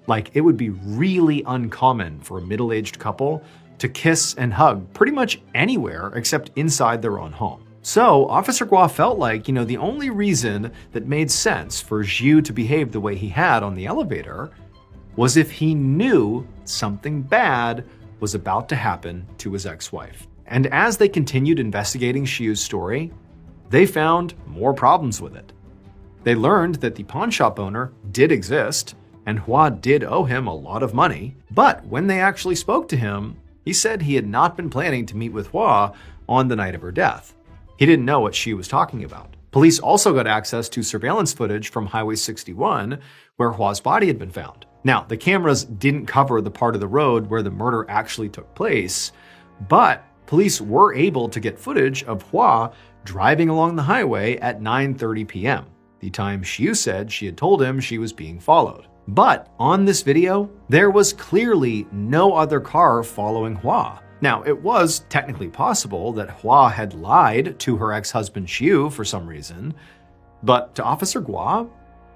Like, it would be really uncommon for a middle-aged couple to kiss and hug pretty much anywhere except inside their own home. So Officer Guo felt like, the only reason that made sense for Xiu to behave the way he had on the elevator was if he knew something bad was about to happen to his ex-wife. And as they continued investigating Xiu's story, they found more problems with it. They learned that the pawn shop owner did exist, and Hua did owe him a lot of money, but when they actually spoke to him, he said he had not been planning to meet with Hua on the night of her death. He didn't know what she was talking about. Police also got access to surveillance footage from Highway 61, where Hua's body had been found. Now, the cameras didn't cover the part of the road where the murder actually took place, but police were able to get footage of Hua driving along the highway at 9:30 p.m. the time Xiu said she had told him she was being followed. But on this video, there was clearly no other car following Hua. Now, it was technically possible that Hua had lied to her ex-husband Xiu for some reason, but to Officer Gua,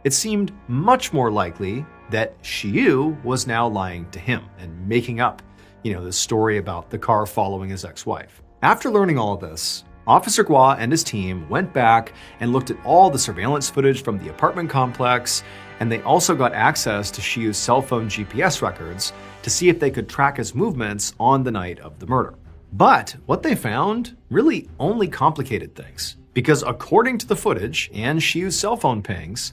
it seemed much more likely that Xiu was now lying to him and making up, this story about the car following his ex-wife. After learning all of this, Officer Gua and his team went back and looked at all the surveillance footage from the apartment complex, and they also got access to Xiu's cell phone GPS records to see if they could track his movements on the night of the murder. But what they found really only complicated things, because according to the footage and Xiu's cell phone pings,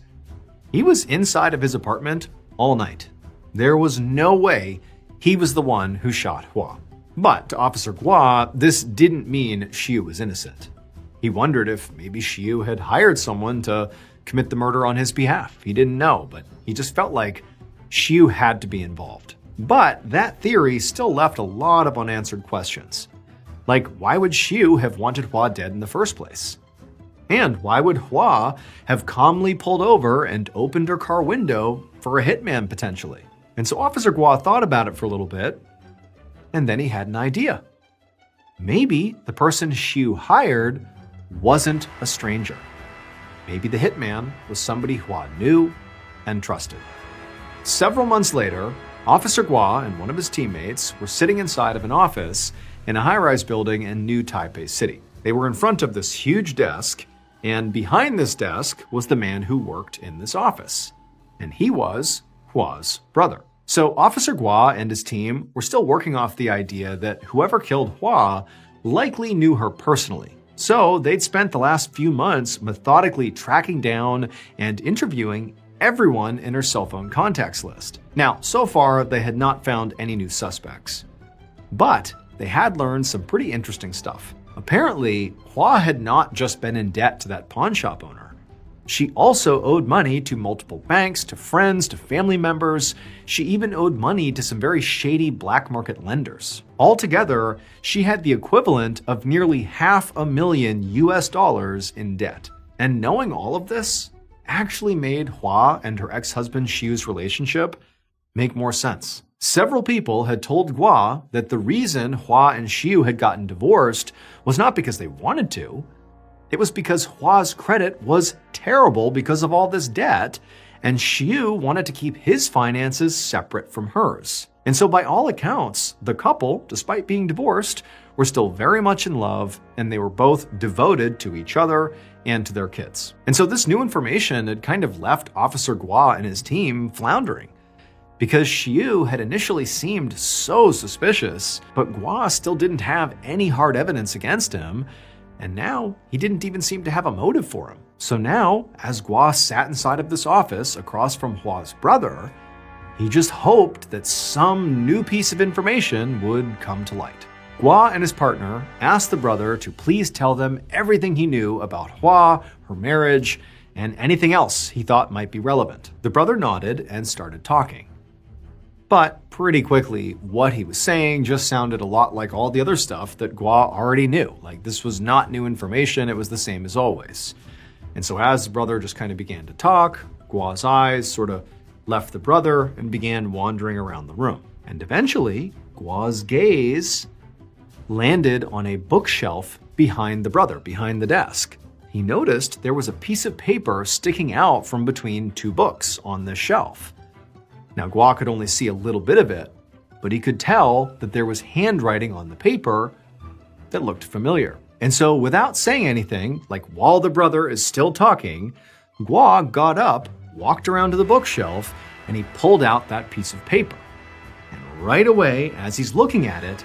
he was inside of his apartment all night. There was no way he was the one who shot Hua. But to Officer Gua, this didn't mean Xiu was innocent. He wondered if maybe Xiu had hired someone to commit the murder on his behalf. He didn't know, but he just felt like Xiu had to be involved. But that theory still left a lot of unanswered questions. Like, why would Xiu have wanted Hua dead in the first place? And why would Hua have calmly pulled over and opened her car window for a hitman potentially? And so Officer Gua thought about it for a little bit, and then he had an idea. Maybe the person Xiu hired wasn't a stranger. Maybe the hitman was somebody Hua knew and trusted. Several months later, Officer Gua and one of his teammates were sitting inside of an office in a high-rise building in New Taipei City. They were in front of this huge desk, and behind this desk was the man who worked in this office. And he was Hua's brother. So Officer Gua and his team were still working off the idea that whoever killed Hua likely knew her personally. So they'd spent the last few months methodically tracking down and interviewing everyone in her cell phone contacts list. Now, so far, they had not found any new suspects. But they had learned some pretty interesting stuff. Apparently, Hua had not just been in debt to that pawn shop owner. She also owed money to multiple banks, to friends, to family members. She even owed money to some very shady black market lenders. Altogether, she had the equivalent of nearly $500,000 in debt. And knowing all of this actually made Hua and her ex-husband Xiu's relationship make more sense. Several people had told Gua that the reason Hua and Xiu had gotten divorced was not because they wanted to. It was because Hua's credit was terrible because of all this debt, and Xiu wanted to keep his finances separate from hers. And so by all accounts, the couple, despite being divorced, were still very much in love, and they were both devoted to each other and to their kids. And so this new information had kind of left Officer Gua and his team floundering, because Xiu had initially seemed so suspicious, but Gua still didn't have any hard evidence against him, and now he didn't even seem to have a motive for him. So now, as Gua sat inside of this office across from Hua's brother, he just hoped that some new piece of information would come to light. Gua and his partner asked the brother to please tell them everything he knew about Hua, her marriage, and anything else he thought might be relevant. The brother nodded and started talking. But pretty quickly, what he was saying just sounded a lot like all the other stuff that Gua already knew. Like, this was not new information, it was the same as always. And so as the brother just kind of began to talk, Gua's eyes sort of left the brother and began wandering around the room. And eventually, Gua's gaze landed on a bookshelf behind the brother, behind the desk. He noticed there was a piece of paper sticking out from between two books on the shelf. Now, Gua could only see a little bit of it, but he could tell that there was handwriting on the paper that looked familiar. And so without saying anything, like while the brother is still talking, Gua got up, walked around to the bookshelf, and he pulled out that piece of paper. And right away, as he's looking at it,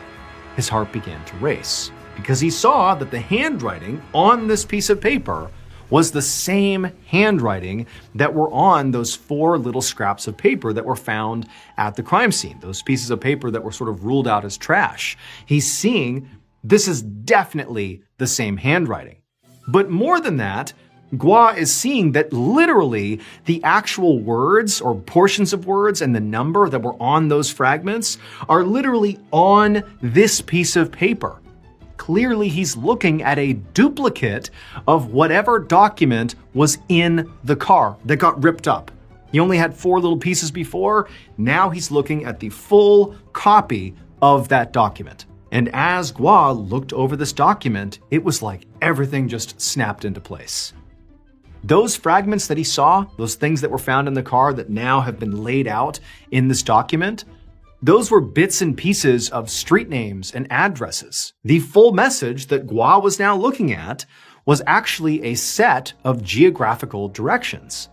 his heart began to race, because he saw that the handwriting on this piece of paper was the same handwriting that were on those 4 little scraps of paper that were found at the crime scene, those pieces of paper that were sort of ruled out as trash. He's seeing this is definitely the same handwriting. But more than that, Gua is seeing that literally the actual words or portions of words and the number that were on those fragments are literally on this piece of paper. Clearly, he's looking at a duplicate of whatever document was in the car that got ripped up. He only had 4 little pieces before. Now he's looking at the full copy of that document. And as Gua looked over this document, it was like everything just snapped into place. Those fragments that he saw, those things that were found in the car that now have been laid out in this document, those were bits and pieces of street names and addresses. The full message that Gua was now looking at was actually a set of geographical directions.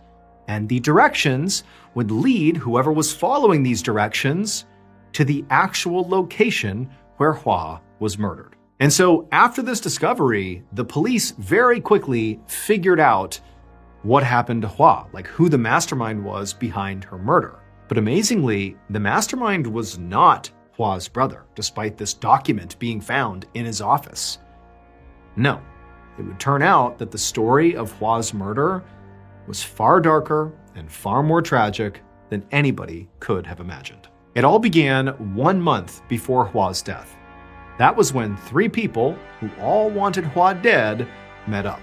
And the directions would lead whoever was following these directions to the actual location where Hua was murdered. And so after this discovery, the police very quickly figured out what happened to Hua, like who the mastermind was behind her murder. But amazingly, the mastermind was not Hua's brother, despite this document being found in his office. No, it would turn out that the story of Hua's murder was far darker and far more tragic than anybody could have imagined. It all began 1 month before Hua's death. That was when 3 people who all wanted Hua dead met up.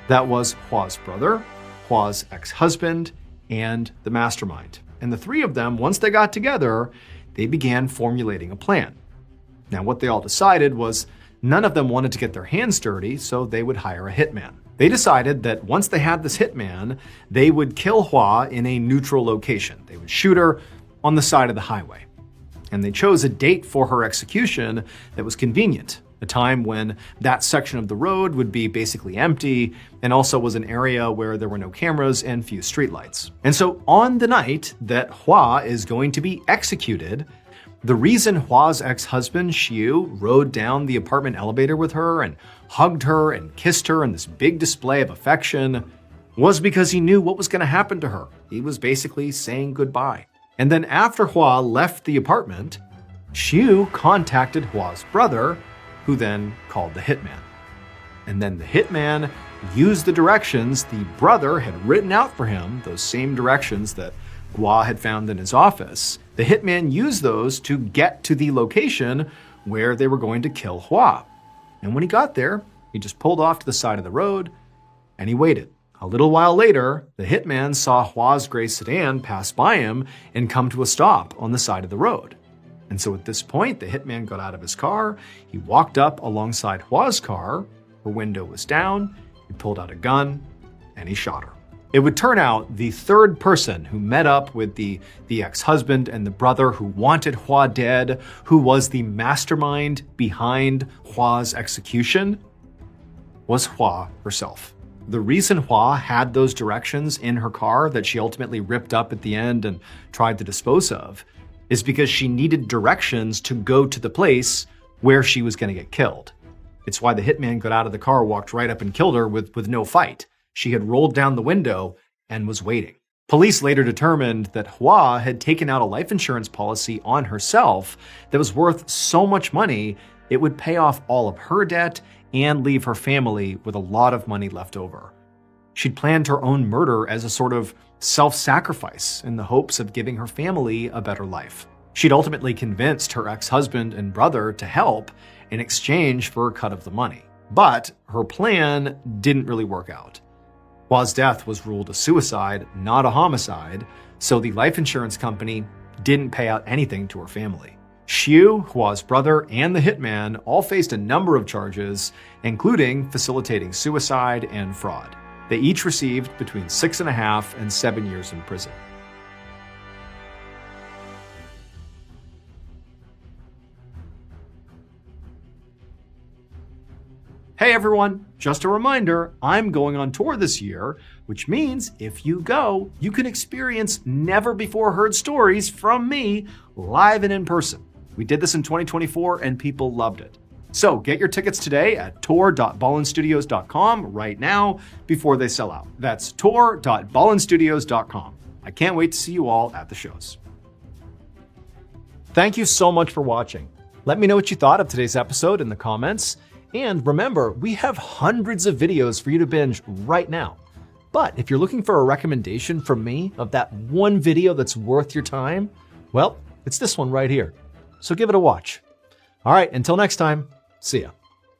That was Hua's brother, Hua's ex-husband, and the mastermind. And the 3 of them, once they got together, they began formulating a plan. Now, what they all decided was none of them wanted to get their hands dirty, so they would hire a hitman. They decided that once they had this hitman, they would kill Hua in a neutral location. They would shoot her on the side of the highway. And they chose a date for her execution that was convenient, a time when that section of the road would be basically empty and also was an area where there were no cameras and few streetlights. And so on the night that Hua is going to be executed, the reason Hua's ex-husband, Xiu, rode down the apartment elevator with her and hugged her and kissed her in this big display of affection was because he knew what was going to happen to her. He was basically saying goodbye. And then after Hua left the apartment, Xiu contacted Hua's brother, who then called the hitman. And then the hitman used the directions the brother had written out for him, those same directions that Gua had found in his office. The hitman used those to get to the location where they were going to kill Hua. And when he got there, he just pulled off to the side of the road and he waited. A little while later, the hitman saw Hua's gray sedan pass by him and come to a stop on the side of the road. And so at this point, the hitman got out of his car, he walked up alongside Hua's car, her window was down, he pulled out a gun, and he shot her. It would turn out the 3rd person who met up with the ex-husband and the brother who wanted Hua dead, who was the mastermind behind Hua's execution, was Hua herself. The reason Hua had those directions in her car that she ultimately ripped up at the end and tried to dispose of is because she needed directions to go to the place where she was going to get killed. It's why the hitman got out of the car, walked right up and killed her with no fight. She had rolled down the window and was waiting. Police later determined that Hua had taken out a life insurance policy on herself that was worth so much money it would pay off all of her debt and leave her family with a lot of money left over. She'd planned her own murder as a sort of self-sacrifice in the hopes of giving her family a better life. She'd ultimately convinced her ex-husband and brother to help in exchange for a cut of the money. But her plan didn't really work out. Hua's death was ruled a suicide, not a homicide, so the life insurance company didn't pay out anything to her family. Xiu, Hua's brother, and the hitman all faced a number of charges, including facilitating suicide and fraud. They each received between 6.5 and 7 years in prison. Hey everyone, just a reminder, I'm going on tour this year, which means if you go, you can experience never before heard stories from me live and in person. We did this in 2024 and people loved it. So get your tickets today at tour.ballenstudios.com right now before they sell out. That's tour.ballenstudios.com. I can't wait to see you all at the shows. Thank you so much for watching. Let me know what you thought of today's episode in the comments. And remember, we have hundreds of videos for you to binge right now. But if you're looking for a recommendation from me of that one video that's worth your time, well, it's this one right here. So give it a watch. All right, until next time, see ya.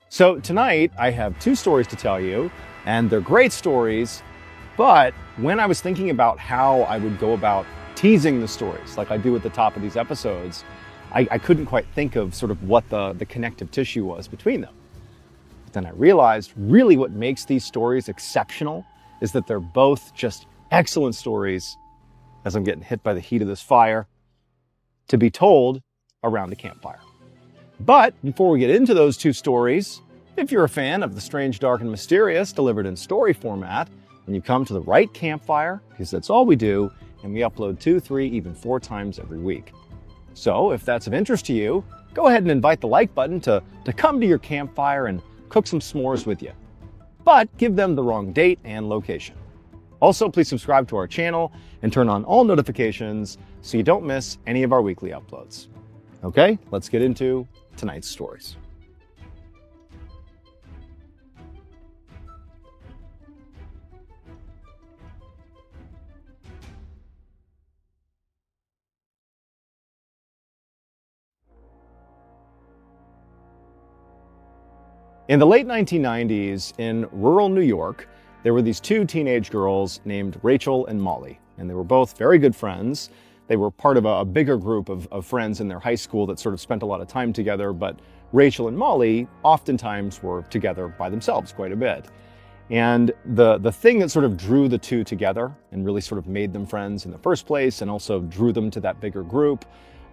So tonight I have two stories to tell you, and they're great stories, but when I was thinking about how I would go about teasing the stories like I do at the top of these episodes, I couldn't quite think of sort of what the connective tissue was between them. But then I realized really what makes these stories exceptional is that they're both just excellent stories, as I'm getting hit by the heat of this fire, to be told around a campfire. But before we get into those two stories, if you're a fan of the strange, dark, and mysterious delivered in story format, then you come to the right campfire, because that's all we do, and we upload 2, 3, even 4 times every week. So if that's of interest to you, go ahead and invite the like button to come to your campfire and cook some s'mores with you. But give them the wrong date and location. Also, please subscribe to our channel and turn on all notifications so you don't miss any of our weekly uploads. Okay, let's get into tonight's stories. In the late 1990s, in rural New York, there were these two teenage girls named Rachel and Molly, and they were both very good friends. They were part of a bigger group of friends in their high school that sort of spent a lot of time together, but Rachel and Molly oftentimes were together by themselves quite a bit. And the thing that sort of drew the two together and really sort of made them friends in the first place and also drew them to that bigger group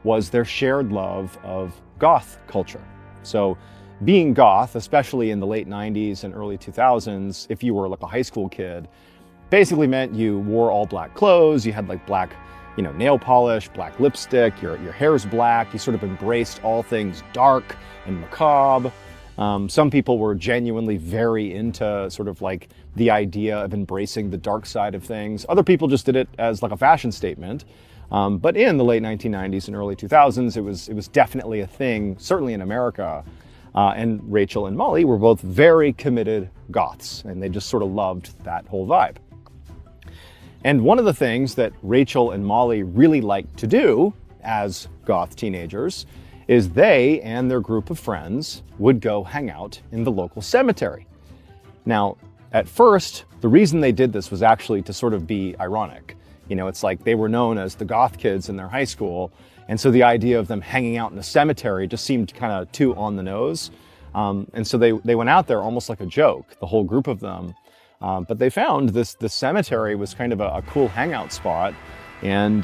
was their shared love of goth culture. So being goth, especially in the late 90s and early 2000s, if you were like a high school kid, basically meant you wore all black clothes, you had like black nail polish, black lipstick, your hair's black, you sort of embraced all things dark and macabre. Some people were genuinely very into sort of like the idea of embracing the dark side of things. Other people just did it as like a fashion statement. But in the late 1990s and early 2000s, it was definitely a thing, certainly in America. And Rachel and Molly were both very committed goths, and they just sort of loved that whole vibe. And one of the things that Rachel and Molly really liked to do as goth teenagers is they and their group of friends would go hang out in the local cemetery. Now, at first, the reason they did this was actually to sort of be ironic. It's like they were known as the goth kids in their high school, and so the idea of them hanging out in a cemetery just seemed kind of too on the nose. And so they went out there almost like a joke, the whole group of them. But they found this cemetery was kind of a cool hangout spot, and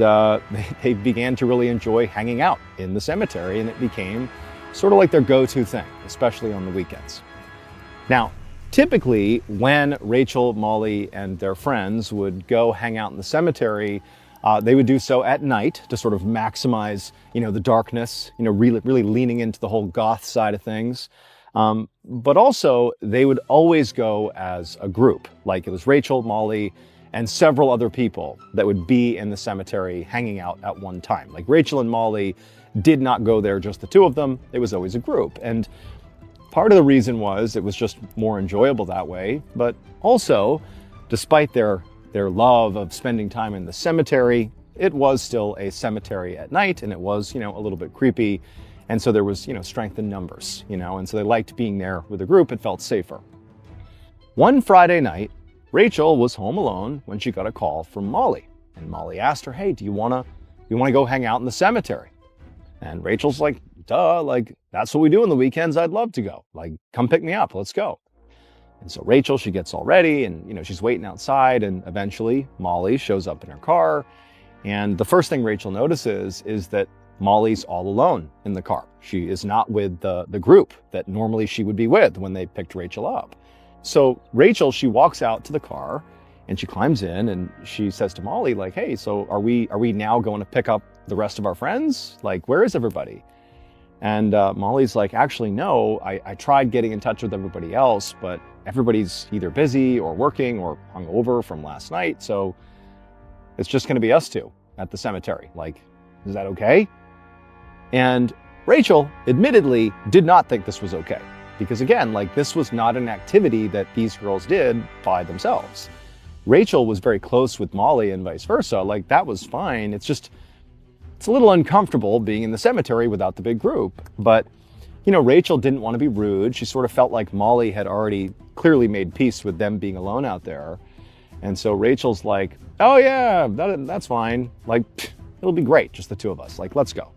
they began to really enjoy hanging out in the cemetery, and it became sort of like their go-to thing, especially on the weekends. Now, typically when Rachel, Molly, and their friends would go hang out in the cemetery, they would do so at night to sort of maximize, the darkness, really leaning into the whole goth side of things. But also, they would always go as a group, like it was Rachel, Molly, and several other people that would be in the cemetery hanging out at one time. Like Rachel and Molly did not go there just the two of them, it was always a group. And part of the reason was it was just more enjoyable that way, but also, despite their love of spending time in the cemetery, it was still a cemetery at night, and it was, a little bit creepy. And so there was, strength in numbers, and so they liked being there with a group. It felt safer. One Friday night, Rachel was home alone when she got a call from Molly. And Molly asked her, hey, do you want to go hang out in the cemetery? And Rachel's like, duh, like, that's what we do on the weekends. I'd love to go. Like, come pick me up. Let's go. And so Rachel, she gets all ready and, she's waiting outside, and eventually Molly shows up in her car. And the first thing Rachel notices is that Molly's all alone in the car. She is not with the group that normally she would be with when they picked Rachel up. So Rachel, she walks out to the car and she climbs in and she says to Molly, like, hey, so are we now going to pick up the rest of our friends? Like, where is everybody? And Molly's like, actually, no, I tried getting in touch with everybody else, but everybody's either busy or working or hungover from last night. So it's just going to be us two at the cemetery. Like, is that okay? And Rachel admittedly did not think this was okay. Because again, like, this was not an activity that these girls did by themselves. Rachel was very close with Molly and vice versa. Like, that was fine. It's a little uncomfortable being in the cemetery without the big group. But Rachel didn't want to be rude. She sort of felt like Molly had already clearly made peace with them being alone out there. And so Rachel's like, oh yeah, that's fine. Like, it'll be great, just the two of us. Like, let's go.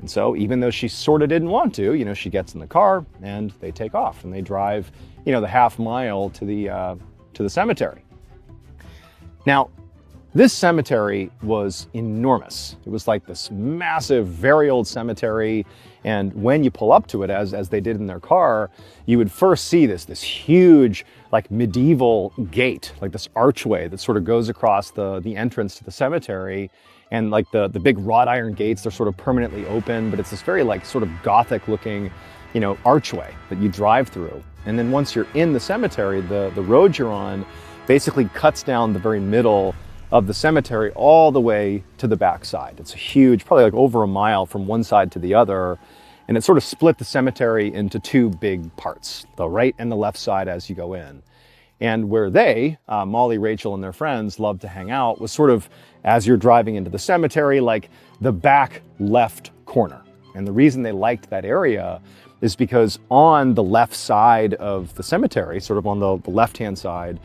And so even though she sort of didn't want to, she gets in the car and they take off and they drive, the half mile to the cemetery. Now, this cemetery was enormous. It was like this massive, very old cemetery. And when you pull up to it, as they did in their car, you would first see this huge, like medieval gate, like this archway that sort of goes across the entrance to the cemetery. And like the big wrought iron gates, they're sort of permanently open, but it's this very like sort of Gothic looking, archway that you drive through. And then once you're in the cemetery, the road you're on basically cuts down the very middle of the cemetery all the way to the back side. It's a huge, probably like over a mile from one side to the other. And it sort of split the cemetery into two big parts, the right and the left side as you go in. And where they, Molly, Rachel, and their friends loved to hang out was sort of, as you're driving into the cemetery, like the back left corner. And the reason they liked that area is because on the left side of the cemetery, sort of on the left-hand side,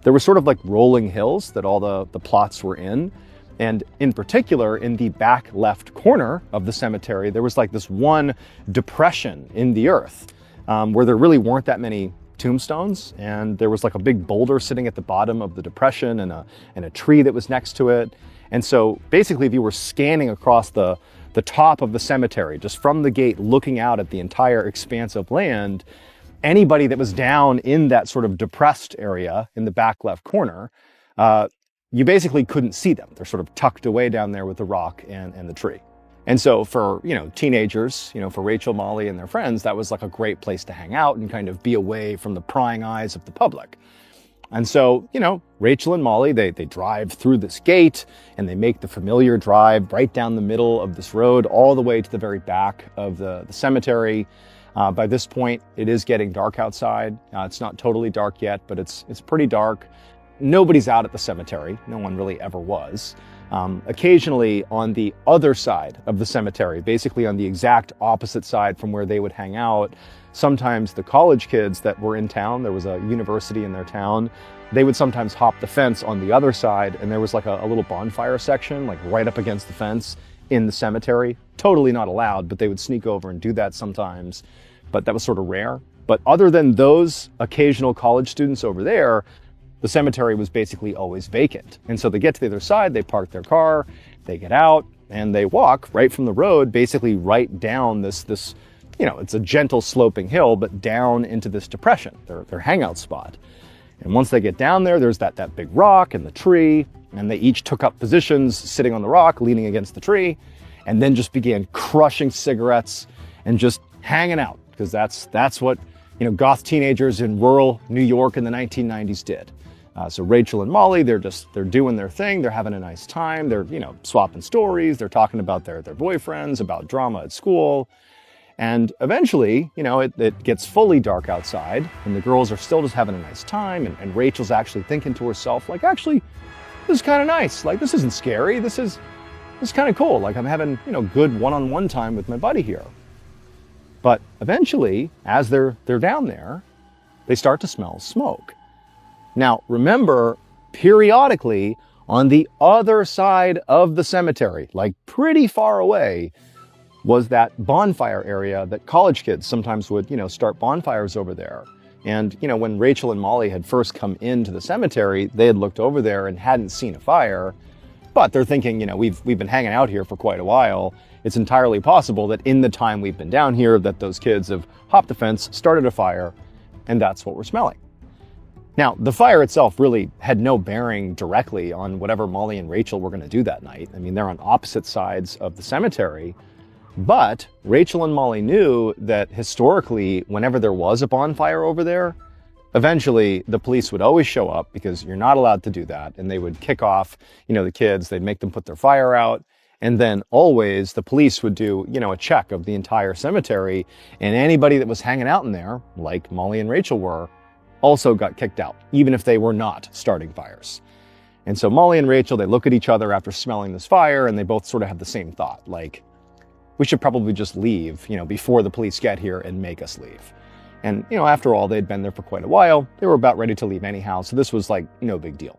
there were sort of like rolling hills that all the plots were in. And in particular, in the back left corner of the cemetery, there was like this one depression in the earth where there really weren't that many tombstones. And there was like a big boulder sitting at the bottom of the depression and a tree that was next to it. And so basically, if you were scanning across the top of the cemetery, just from the gate, looking out at the entire expanse of land, anybody that was down in that sort of depressed area in the back left corner, you basically couldn't see them. They're sort of tucked away down there with the rock and the tree. And so for, teenagers, for Rachel, Molly, and their friends, that was like a great place to hang out and kind of be away from the prying eyes of the public. And so, Rachel and Molly, they drive through this gate and they make the familiar drive right down the middle of this road all the way to the very back of the cemetery. By this point, it is getting dark outside. It's not totally dark yet, but it's pretty dark. Nobody's out at the cemetery. No one really ever was. Occasionally on the other side of the cemetery, basically on the exact opposite side from where they would hang out, sometimes the college kids that were in town, there was a university in their town, they would sometimes hop the fence on the other side, and there was like a little bonfire section, like right up against the fence in the cemetery. Totally not allowed, but they would sneak over and do that sometimes. But that was sort of rare. But other than those occasional college students over there, the cemetery was basically always vacant. And so they get to the other side, they park their car, they get out, and they walk right from the road, basically right down this it's a gentle sloping hill, but down into this depression, their hangout spot. And once they get down there, there's that big rock and the tree, and they each took up positions sitting on the rock, leaning against the tree, and then just began crushing cigarettes and just hanging out, because that's what goth teenagers in rural New York in the 1990s did. So Rachel and Molly, they're doing their thing. They're having a nice time. They're, swapping stories. They're talking about their boyfriends, about drama at school. And eventually, it gets fully dark outside and the girls are still just having a nice time. And Rachel's actually thinking to herself, like, actually, this is kind of nice. Like, this isn't scary. This is kind of cool. Like, I'm having, good one-on-one time with my buddy here. But eventually, as they're down there, they start to smell smoke. Now, remember, periodically, on the other side of the cemetery, like pretty far away, was that bonfire area that college kids sometimes would, start bonfires over there. And, when Rachel and Molly had first come into the cemetery, they had looked over there and hadn't seen a fire. But they're thinking, we've been hanging out here for quite a while. It's entirely possible that in the time we've been down here, that those kids have hopped the fence, started a fire, and that's what we're smelling. Now, the fire itself really had no bearing directly on whatever Molly and Rachel were going to do that night. I mean, they're on opposite sides of the cemetery. But Rachel and Molly knew that historically, whenever there was a bonfire over there, eventually the police would always show up, because you're not allowed to do that. And they would kick off, the kids, they'd make them put their fire out. And then always the police would do, a check of the entire cemetery. And anybody that was hanging out in there, like Molly and Rachel were, also got kicked out, even if they were not starting fires. And so Molly and Rachel, they look at each other after smelling this fire, and they both sort of have the same thought, like, we should probably just leave, before the police get here and make us leave. And, after all, they'd been there for quite a while. They were about ready to leave anyhow, so this was like no big deal.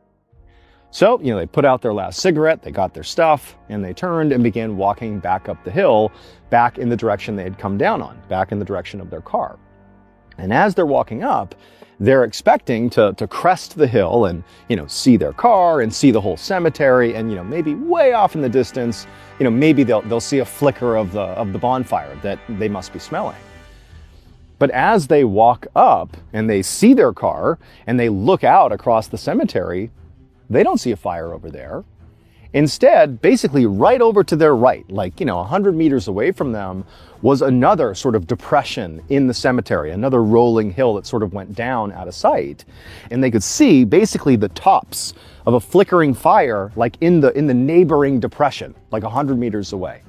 So, they put out their last cigarette, they got their stuff, and they turned and began walking back up the hill, back in the direction they had come down on, back in the direction of their car. And as they're walking up, they're expecting to crest the hill and, see their car and see the whole cemetery and, maybe way off in the distance, maybe they'll see a flicker of the bonfire that they must be smelling. But as they walk up and they see their car and they look out across the cemetery, they don't see a fire over there. Instead, basically right over to their right, 100 meters away from them, was another sort of depression in the cemetery, another rolling hill that sort of went down out of sight. And they could see basically the tops of a flickering fire in the neighboring depression, 100 meters away.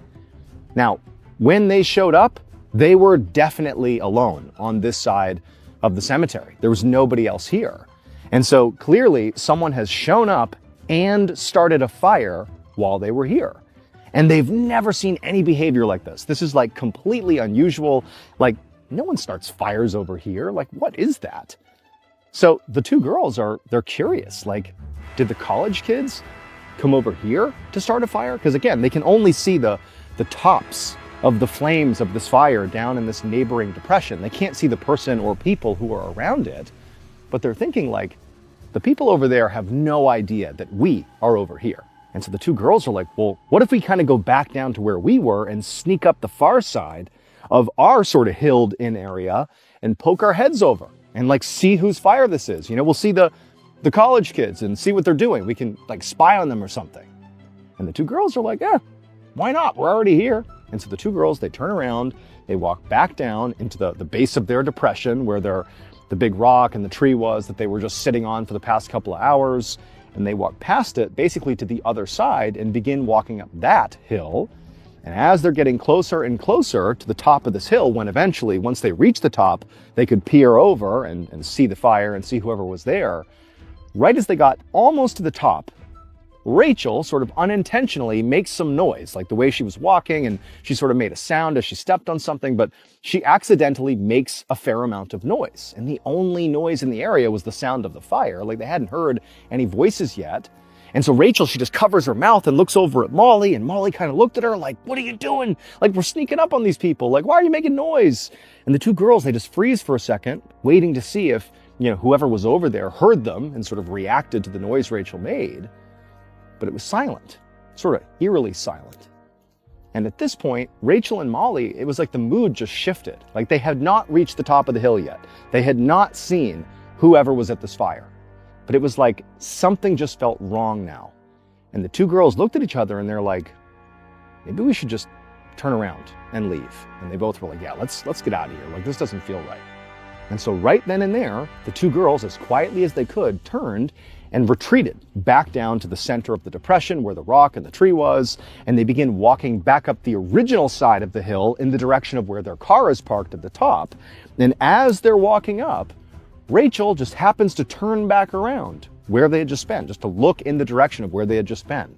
Now, when they showed up, they were definitely alone on this side of the cemetery. There was nobody else here. And so clearly someone has shown up and started a fire while they were here. And they've never seen any behavior like this. This is completely unusual. No one starts fires over here. What is that? So the two girls they're curious. Did the college kids come over here to start a fire? Because again, they can only see the tops of the flames of this fire down in this neighboring depression. They can't see the person or people who are around it. But they're thinking the people over there have no idea that we are over here. And so the two girls are like, well, what if we kind of go back down to where we were and sneak up the far side of our sort of hilled in area and poke our heads over and see whose fire this is. We'll see the college kids and see what they're doing. We can spy on them or something. And the two girls are like, yeah, why not? We're already here. And so the two girls, they turn around, they walk back down into the base of their depression where the big rock and the tree was that they were just sitting on for the past couple of hours. And they walk past it basically to the other side and begin walking up that hill. And as they're getting closer and closer to the top of this hill, when eventually, once they reach the top, they could peer over and see the fire and see whoever was there. Right as they got almost to the top, Rachel sort of unintentionally makes some noise, the way she was walking, and she sort of made a sound as she stepped on something, but she accidentally makes a fair amount of noise. And the only noise in the area was the sound of the fire. They hadn't heard any voices yet. And so Rachel, she just covers her mouth and looks over at Molly, and Molly kind of looked at her what are you doing? We're sneaking up on these people. Why are you making noise? And the two girls, they just freeze for a second, waiting to see if, whoever was over there heard them and sort of reacted to the noise Rachel made. But it was silent, sort of eerily silent. And at this point, Rachel and Molly, it was the mood just shifted. They had not reached the top of the hill yet. They had not seen whoever was at this fire. But it was something just felt wrong now. And the two girls looked at each other and they're like, maybe we should just turn around and leave. And they both were like, yeah, let's get out of here. This doesn't feel right. And so right then and there, the two girls, as quietly as they could, turned and retreated back down to the center of the depression where the rock and the tree was, and they begin walking back up the original side of the hill in the direction of where their car is parked at the top. And as they're walking up, Rachel just happens to turn back around where they had just been, just to look in the direction of where they had just been.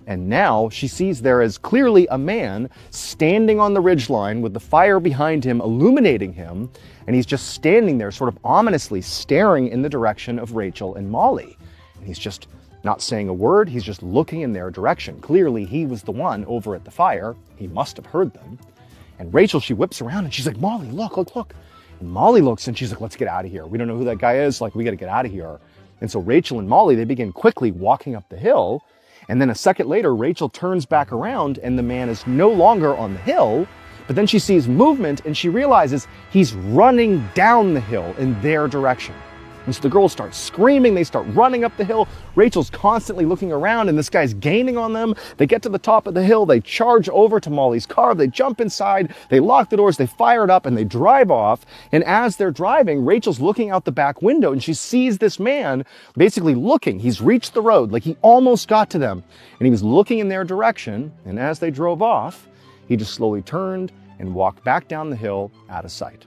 And now she sees there is clearly a man standing on the ridgeline with the fire behind him, illuminating him, and he's just standing there sort of ominously staring in the direction of Rachel and Molly. And he's just not saying a word, he's just looking in their direction. Clearly he was the one over at the fire. He must have heard them. And Rachel, she whips around and she's like, Molly, look. And Molly looks and she's like, let's get out of here. We don't know who that guy is. We got to get out of here. And so Rachel and Molly, they begin quickly walking up the hill. And then a second later, Rachel turns back around and the man is no longer on the hill. But then she sees movement and she realizes he's running down the hill in their direction. And so the girls start screaming, they start running up the hill. Rachel's constantly looking around and this guy's gaining on them. They get to the top of the hill, they charge over to Molly's car, they jump inside, they lock the doors, they fire it up and they drive off. And as they're driving, Rachel's looking out the back window and she sees this man basically looking. He's reached the road, he almost got to them. And he was looking in their direction. And as they drove off, he just slowly turned and walked back down the hill out of sight.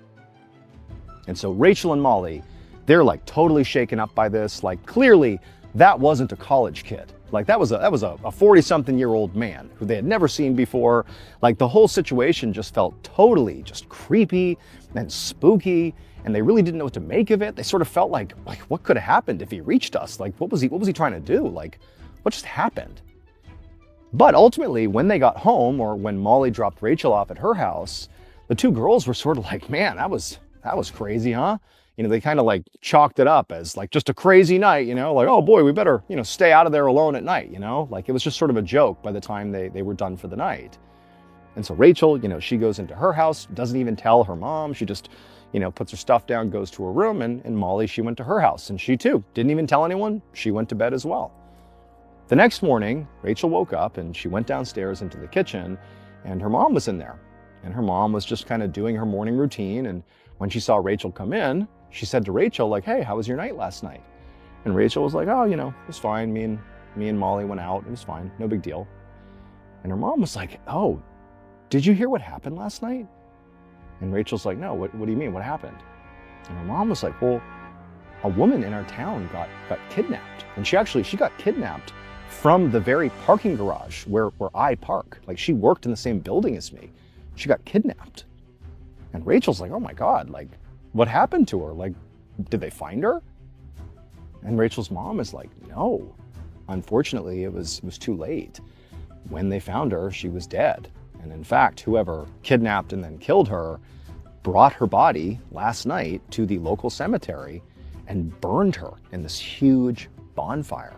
And so Rachel and Molly, they're totally shaken up by this. Clearly that wasn't a college kid. Like that was a 40-something-year-old man who they had never seen before. Like the whole situation just felt totally just creepy and spooky, and they really didn't know what to make of it. They sort of felt like what could have happened if he reached us? Like what was he trying to do? Like what just happened? But ultimately, when they got home, or when Molly dropped Rachel off at her house, the two girls were sort of like, man, that was crazy, huh? They kind of like chalked it up as like just a crazy night, like, oh boy, we better, stay out of there alone at night, like it was just sort of a joke by the time they were done for the night. And so Rachel, she goes into her house, doesn't even tell her mom. She just, puts her stuff down, goes to her room, and Molly, she went to her house, and she too didn't even tell anyone. She went to bed as well. The next morning, Rachel woke up and she went downstairs into the kitchen, and her mom was in there. And her mom was just kind of doing her morning routine. And when she saw Rachel come in, she said to Rachel, like, hey, how was your night last night? And Rachel was like, oh, it was fine. Me and Molly went out. It was fine. No big deal. And her mom was like, oh, did you hear what happened last night? And Rachel's like, no, what do you mean? What happened? And her mom was like, well, a woman in our town got kidnapped. And she got kidnapped from the very parking garage where I park. Like she worked in the same building as me. She got kidnapped. And Rachel's like, oh my God, like what happened to her? Like, did they find her? And Rachel's mom is like, no, unfortunately it was too late. When they found her, she was dead. And in fact, whoever kidnapped and then killed her brought her body last night to the local cemetery and burned her in this huge bonfire.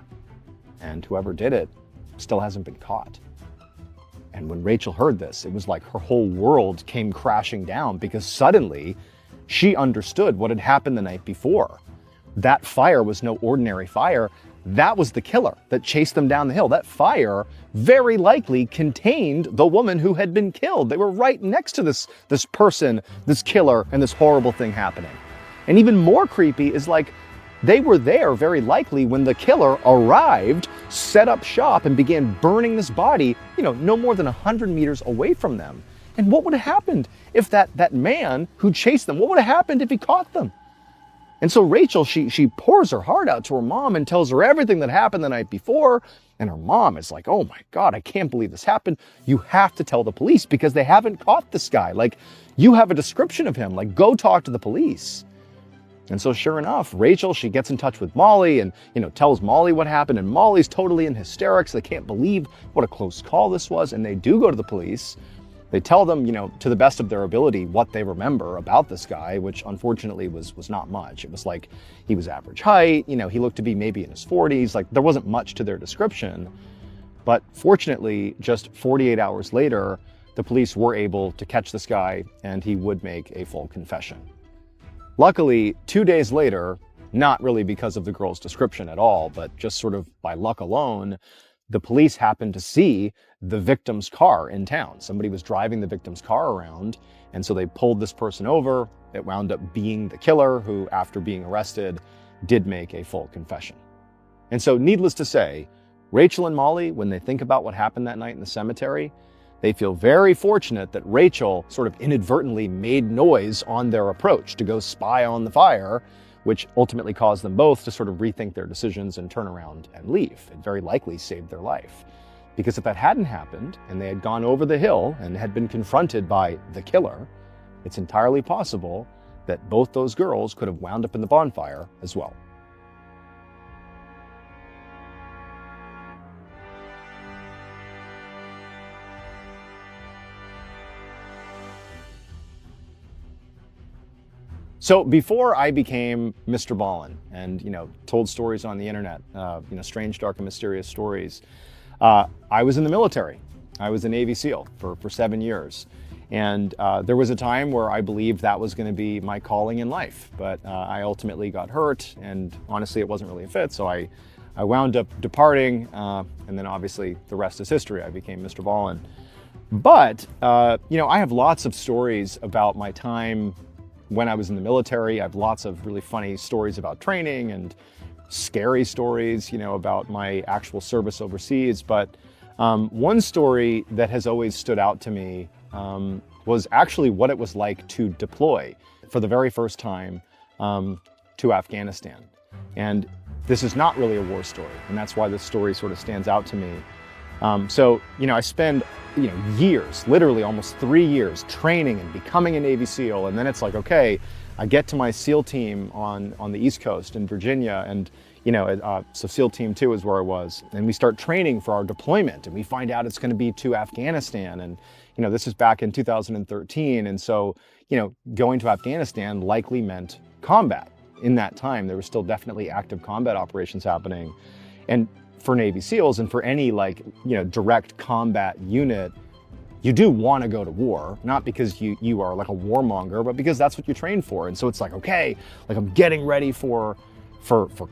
And whoever did it still hasn't been caught. And when Rachel heard this, it was like her whole world came crashing down, because suddenly she understood what had happened the night before. That fire was no ordinary fire. That was the killer that chased them down the hill. That fire very likely contained the woman who had been killed. They were right next to this person, this killer, and this horrible thing happening. And even more creepy is like, they were there very likely when the killer arrived, set up shop, and began burning this body, no more than 100 meters away from them. And what would have happened if that man who chased them, what would have happened if he caught them? And so Rachel, she pours her heart out to her mom and tells her everything that happened the night before. And her mom is like, oh my God, I can't believe this happened. You have to tell the police because they haven't caught this guy. Like, you have a description of him. Like, go talk to the police. And so sure enough, Rachel, she gets in touch with Molly and, tells Molly what happened. And Molly's totally in hysterics. They can't believe what a close call this was. And they do go to the police. They tell them, to the best of their ability, what they remember about this guy, which unfortunately was not much. It was like he was average height. He looked to be maybe in his 40s. Like there wasn't much to their description. But fortunately, just 48 hours later, the police were able to catch this guy and he would make a full confession. Luckily, 2 days later, not really because of the girl's description at all, but just sort of by luck alone, the police happened to see the victim's car in town. Somebody was driving the victim's car around, and so they pulled this person over. It wound up being the killer who, after being arrested, did make a full confession. And so, needless to say, Rachel and Molly, when they think about what happened that night in the cemetery, they feel very fortunate that Rachel sort of inadvertently made noise on their approach to go spy on the fire, which ultimately caused them both to sort of rethink their decisions and turn around and leave. It very likely saved their life. Because if that hadn't happened and they had gone over the hill and had been confronted by the killer, it's entirely possible that both those girls could have wound up in the bonfire as well. So before I became MrBallen and, told stories on the internet, strange, dark, and mysterious stories, I was in the military. I was a Navy SEAL for 7 years. And there was a time where I believed that was going to be my calling in life. But I ultimately got hurt, and honestly, it wasn't really a fit. So I wound up departing, and then obviously the rest is history. I became MrBallen. But, I have lots of stories about my time when I was in the military. I have lots of really funny stories about training and scary stories, about my actual service overseas. But one story that has always stood out to me was actually what it was like to deploy for the very first time to Afghanistan. And this is not really a war story. And that's why this story sort of stands out to me. So, I spend, years, literally almost 3 years training and becoming a Navy SEAL. And then it's like, okay, I get to my SEAL team on the East Coast in Virginia. And, so SEAL Team 2 is where I was. And we start training for our deployment, and we find out it's going to be to Afghanistan. And, this is back in 2013. And so, going to Afghanistan likely meant combat. In that time, there was still definitely active combat operations happening. And for Navy SEALs and for any direct combat unit, you do want to go to war, not because you are like a warmonger, but because that's what you train for. And so it's like, okay, like I'm getting ready for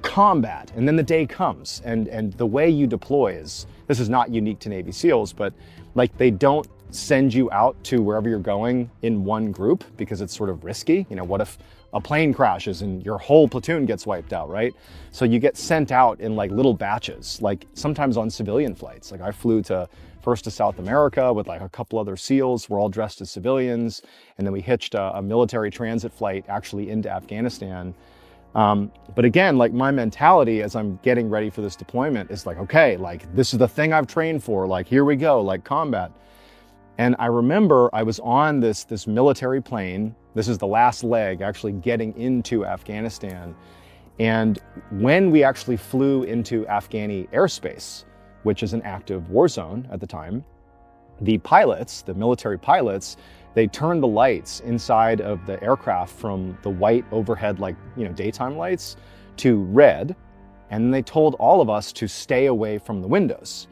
combat. And then the day comes, and the way you deploy this is not unique to Navy SEALs, but like they don't send you out to wherever you're going in one group because it's sort of risky. What if a plane crashes and your whole platoon gets wiped out, right? So you get sent out in like little batches, like sometimes on civilian flights. Like I flew first to South America with like a couple other SEALs. We're all dressed as civilians. And then we hitched a military transit flight actually into Afghanistan. But again, like my mentality as I'm getting ready for this deployment is like, okay, like this is the thing I've trained for, like here we go, like combat. And I remember I was on this military plane. This is the last leg actually getting into Afghanistan. And when we actually flew into Afghani airspace, which is an active war zone at the time, the pilots, the military pilots, they turned the lights inside of the aircraft from the white overhead, daytime lights to red. And they told all of us to stay away from the windows.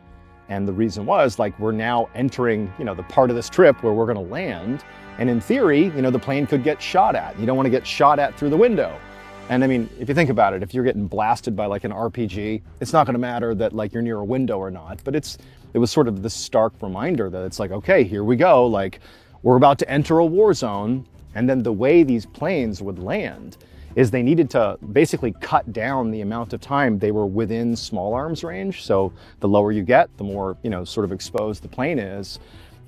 And the reason was we're now entering, the part of this trip where we're going to land. And in theory, the plane could get shot at. You don't want to get shot at through the window. And I mean, if you think about it, if you're getting blasted by like an RPG, it's not going to matter that like you're near a window or not. But it was sort of this stark reminder that it's like, okay, here we go. Like we're about to enter a war zone. And then the way these planes would land is they needed to basically cut down the amount of time they were within small arms range. So the lower you get, the more, sort of exposed the plane is.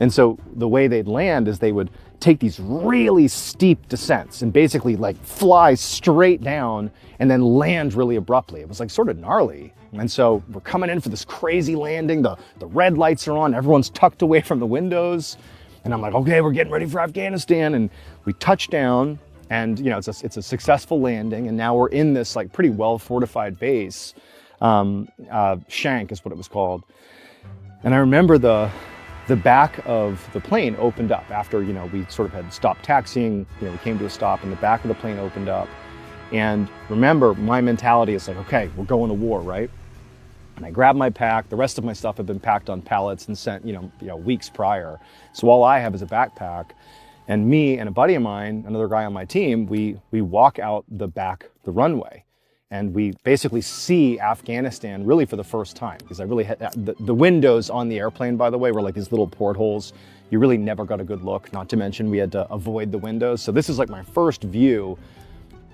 And so the way they'd land is they would take these really steep descents and basically like fly straight down and then land really abruptly. It was like sort of gnarly. And so we're coming in for this crazy landing. The red lights are on, everyone's tucked away from the windows. And I'm like, okay, we're getting ready for Afghanistan. And we touch down. And it's a successful landing, and now we're in this like pretty well fortified base. Shank is what it was called. And I remember the back of the plane opened up after we sort of had stopped taxiing. We came to a stop, and the back of the plane opened up. And remember, my mentality is like, okay, we're going to war, right? And I grabbed my pack. The rest of my stuff had been packed on pallets and sent weeks prior. So all I have is a backpack. And me and a buddy of mine, another guy on my team, we walk out the runway, and we basically see Afghanistan really for the first time, because I really had the windows on the airplane, by the way, were like these little portholes. You really never got a good look, not to mention we had to avoid the windows. So this is like my first view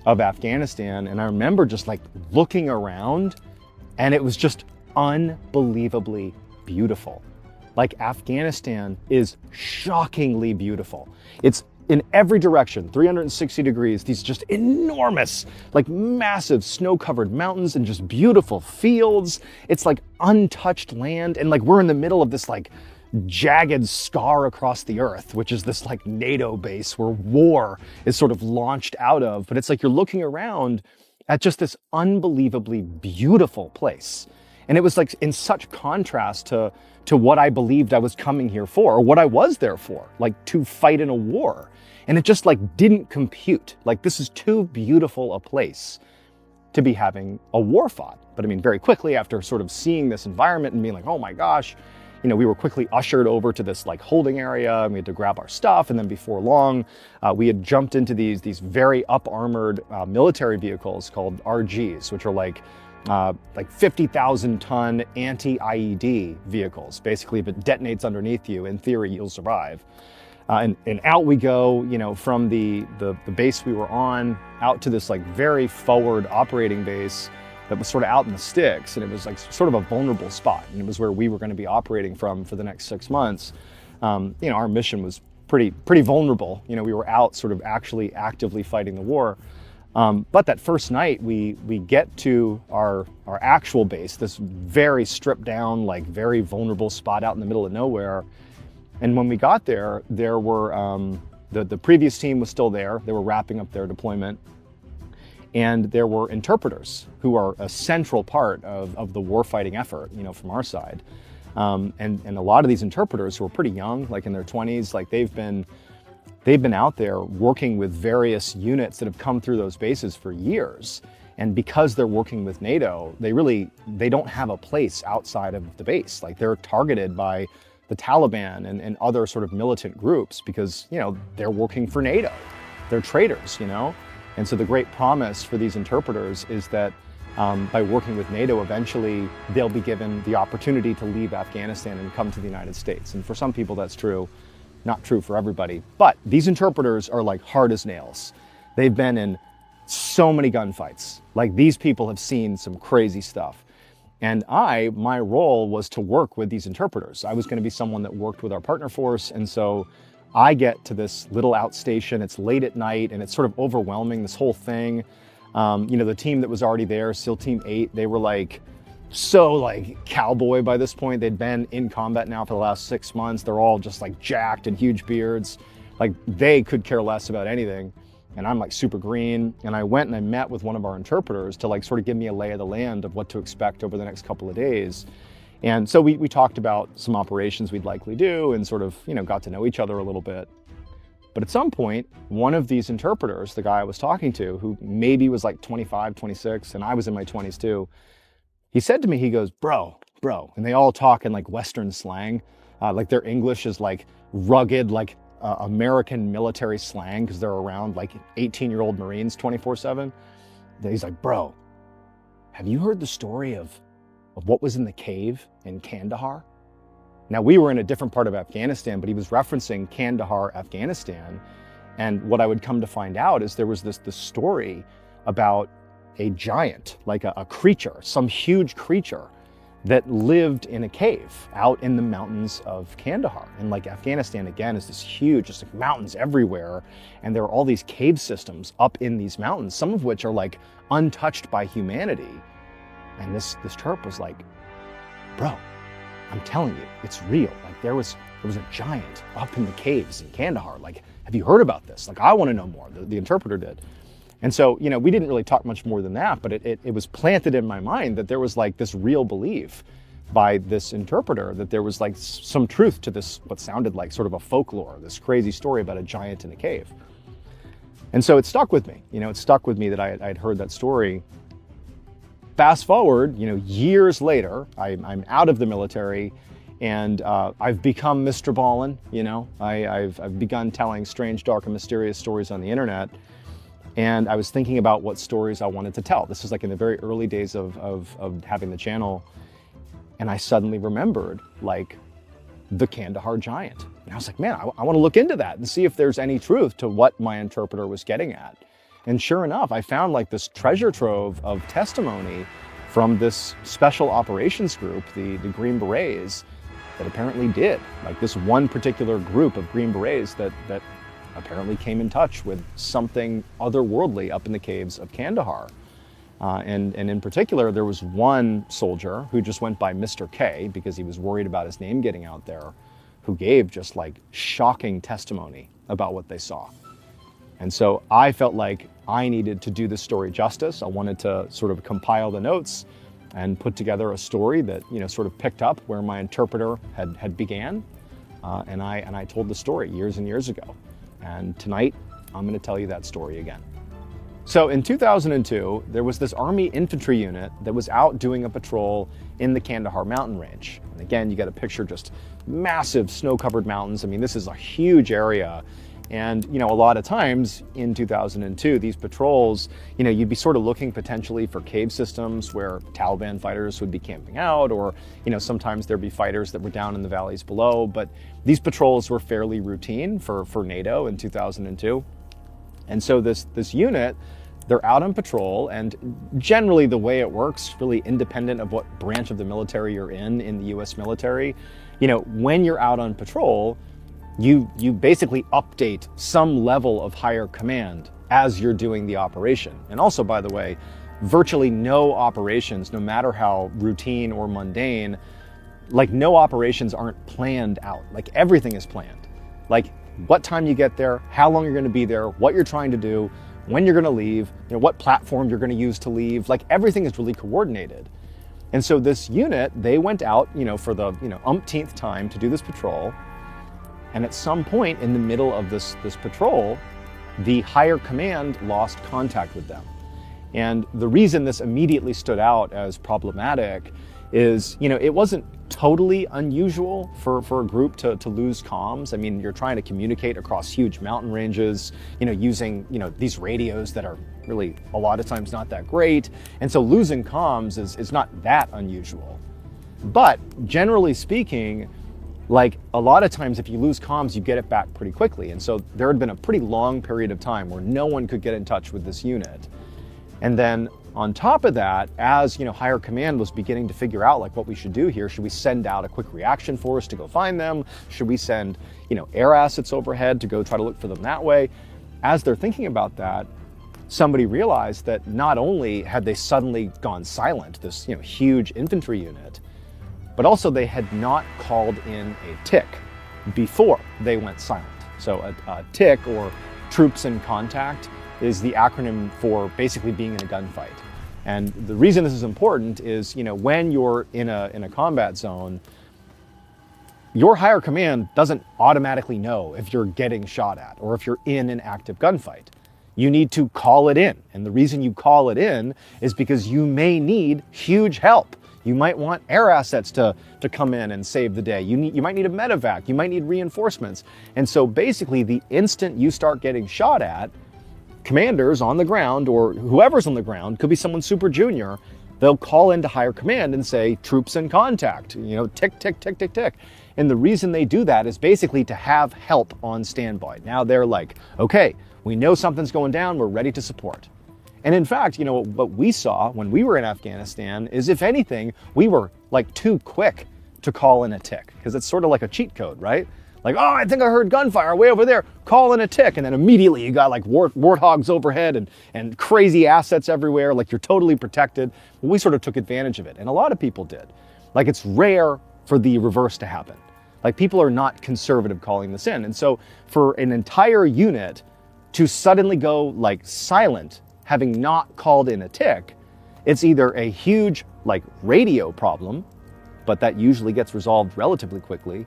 of Afghanistan. And I remember just like looking around, and it was just unbelievably beautiful. Like Afghanistan is shockingly beautiful. It's in every direction, 360 degrees, these just enormous, like massive snow-covered mountains and just beautiful fields. It's like untouched land. And like we're in the middle of this like jagged scar across the earth, which is this like NATO base where war is sort of launched out of. But it's like you're looking around at just this unbelievably beautiful place. And it was like in such contrast to what I believed I was coming here for, or what I was there for, like to fight in a war. And it just like didn't compute. Like this is too beautiful a place to be having a war fought. But I mean, very quickly after sort of seeing this environment and being like, oh my gosh, we were quickly ushered over to this like holding area, and we had to grab our stuff. And then before long, we had jumped into these very up-armored military vehicles called RGs, which are like 50,000 ton anti-IED vehicles. Basically, if it detonates underneath you, in theory, you'll survive. And out we go, from the base we were on out to this like very forward operating base that was sort of out in the sticks. And it was like sort of a vulnerable spot. And it was where we were going to be operating from for the next 6 months. Our mission was pretty vulnerable. We were out sort of actually actively fighting the war. But that first night, we get to our actual base, this very stripped down, like very vulnerable spot out in the middle of nowhere. And when we got there, there were the previous team was still there. They were wrapping up their deployment. And there were interpreters who are a central part of the warfighting effort, from our side. And a lot of these interpreters who are pretty young, like in their 20s, like they've been out there working with various units that have come through those bases for years. And because they're working with NATO, they don't have a place outside of the base. Like they're targeted by the Taliban and other sort of militant groups because, they're working for NATO. They're traitors, And so the great promise for these interpreters is that by working with NATO, eventually they'll be given the opportunity to leave Afghanistan and come to the United States. And for some people that's true, not true for everybody. But these interpreters are like hard as nails. They've been in so many gunfights. Like these people have seen some crazy stuff. And my role was to work with these interpreters. I was going to be someone that worked with our partner force. And so I get to this little outstation, it's late at night, and it's sort of overwhelming, this whole thing. The team that was already there, SEAL Team 8, they were so cowboy by this point. They'd been in combat now for the last 6 months. They're all just jacked and huge beards. They could care less about anything. And I'm super green. And I went and I met with one of our interpreters to sort of give me a lay of the land of what to expect over the next couple of days. And so we talked about some operations we'd likely do and sort of, got to know each other a little bit. But at some point, one of these interpreters, the guy I was talking to, who maybe was 25, 26, and I was in my 20s too, he said to me, he goes, bro, and they all talk in Western slang. Their English is rugged, American military slang because they're around 18-year-old Marines 24/7. He's like, bro, have you heard the story of what was in the cave in Kandahar? Now, we were in a different part of Afghanistan, but he was referencing Kandahar, Afghanistan. And what I would come to find out is there was this story about a giant, a creature, some huge creature that lived in a cave out in the mountains of Kandahar. And Afghanistan, again, is this huge, just mountains everywhere. And there are all these cave systems up in these mountains, some of which are untouched by humanity. And this Terp was like, bro, I'm telling you, it's real. There was a giant up in the caves in Kandahar. Have you heard about this? I want to know more. The interpreter did. And so, we didn't really talk much more than that, but it was planted in my mind that there was this real belief by this interpreter that there was some truth to this, what sounded like sort of a folklore, this crazy story about a giant in a cave. And so it stuck with me. It stuck with me that I'd heard that story. Fast forward, years later, I'm out of the military and I've become MrBallen. I've begun telling strange, dark, and mysterious stories on the internet. And I was thinking about what stories I wanted to tell. This was in the very early days of having the channel. And I suddenly remembered the Kandahar giant. And I was like, man, I want to look into that and see if there's any truth to what my interpreter was getting at. And sure enough, I found this treasure trove of testimony from this special operations group, the Green Berets, that apparently did. This one particular group of Green Berets that apparently came in touch with something otherworldly up in the caves of Kandahar. And in particular, there was one soldier who just went by Mr. K because he was worried about his name getting out there, who gave just shocking testimony about what they saw. And so I felt like I needed to do this story justice. I wanted to sort of compile the notes and put together a story that, sort of picked up where my interpreter had began. And I told the story years and years ago. And tonight, I'm going to tell you that story again. So in 2002, there was this Army infantry unit that was out doing a patrol in the Kandahar mountain range. And again, you got a picture, just massive snow-covered mountains. I mean, this is a huge area. And, a lot of times in 2002, these patrols, you'd be sort of looking potentially for cave systems where Taliban fighters would be camping out, or, sometimes there'd be fighters that were down in the valleys below. But these patrols were fairly routine for NATO in 2002. And so this unit, they're out on patrol, and generally the way it works, really independent of what branch of the military you're in the US military, when you're out on patrol, you basically update some level of higher command as you're doing the operation. And also, by the way, virtually no operations, no matter how routine or mundane, like no operations aren't planned out. Like everything is planned. Like what time you get there, how long you're going to be there, what you're trying to do, when you're going to leave, what platform you're going to use to leave. Like everything is really coordinated. And so this unit, they went out, for the, umpteenth time to do this patrol. And at some point in the middle of this patrol, the higher command lost contact with them. And the reason this immediately stood out as problematic is, it wasn't totally unusual for a group to lose comms. I mean, you're trying to communicate across huge mountain ranges, using, these radios that are really a lot of times not that great. And so losing comms is not that unusual. But generally speaking, like a lot of times if you lose comms, you get it back pretty quickly. And so there had been a pretty long period of time where no one could get in touch with this unit. And then on top of that, as higher command was beginning to figure out like what we should do here, should we send out a quick reaction force to go find them? Should we send air assets overhead to go try to look for them that way? As they're thinking about that, somebody realized that not only had they suddenly gone silent, this huge infantry unit, but also they had not called in a TIC before they went silent. So a TIC, or troops in contact, is the acronym for basically being in a gunfight. And the reason this is important is, when you're in a combat zone, your higher command doesn't automatically know if you're getting shot at or if you're in an active gunfight. You need to call it in. And the reason you call it in is because you may need huge help. You might want air assets to come in and save the day. You might need a medevac. You might need reinforcements. And so basically the instant you start getting shot at, commanders on the ground, or whoever's on the ground, could be someone super junior, they'll call into higher command and say, troops in contact, tick, tick, tick, tick, tick. And the reason they do that is basically to have help on standby. Now they're like, okay, we know something's going down, we're ready to support. And in fact, what we saw when we were in Afghanistan is, if anything, we were like too quick to call in a TIC, because it's sort of like a cheat code, right? Like, oh, I think I heard gunfire way over there, call in a TIC. And then immediately you got like warthogs overhead and crazy assets everywhere, like you're totally protected. We sort of took advantage of it. And a lot of people did. Like, it's rare for the reverse to happen. Like, people are not conservative calling this in. And so for an entire unit to suddenly go like silent, having not called in a TIC, it's either a huge like radio problem, but that usually gets resolved relatively quickly,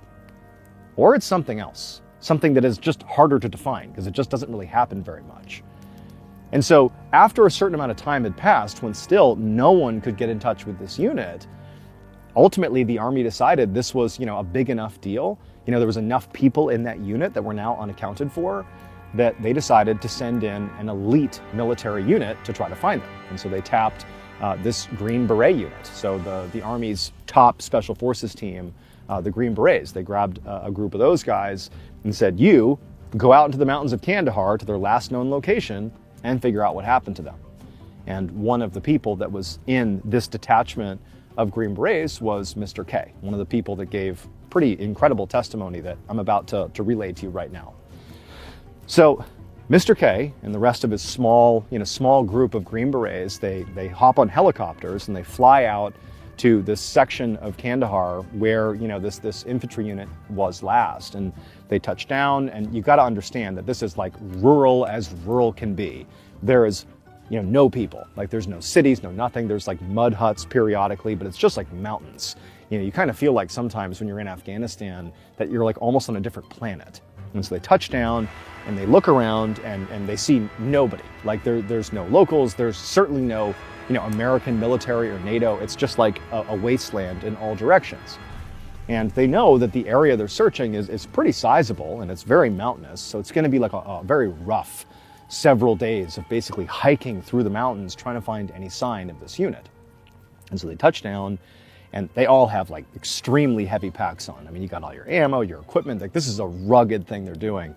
or it's something else, something that is just harder to define because it just doesn't really happen very much. And so after a certain amount of time had passed, when still no one could get in touch with this unit, ultimately the Army decided this was, a big enough deal. There was enough people in that unit that were now unaccounted for, that they decided to send in an elite military unit to try to find them. And so they tapped this Green Beret unit. So the Army's top special forces team, the Green Berets, they grabbed a group of those guys and said, you go out into the mountains of Kandahar to their last known location and figure out what happened to them. And one of the people that was in this detachment of Green Berets was Mr. K, one of the people that gave pretty incredible testimony that I'm about to relay to you right now. So Mr. K and the rest of his small group of Green Berets, they hop on helicopters and they fly out to this section of Kandahar where, this infantry unit was last. And they touch down, and you've got to understand that this is like rural as rural can be. There is, no people. Like, there's no cities, no nothing. There's like mud huts periodically, but it's just like mountains. You kind of feel like sometimes when you're in Afghanistan that you're like almost on a different planet. And so they touch down and they look around and they see nobody. Like there's no locals, there's certainly no American military or NATO. It's just like a wasteland in all directions. And they know that the area they're searching is pretty sizable and it's very mountainous. So it's going to be like a very rough several days of basically hiking through the mountains trying to find any sign of this unit. And so they touch down and they all have like extremely heavy packs on. I mean, you got all your ammo, your equipment, like this is a rugged thing they're doing.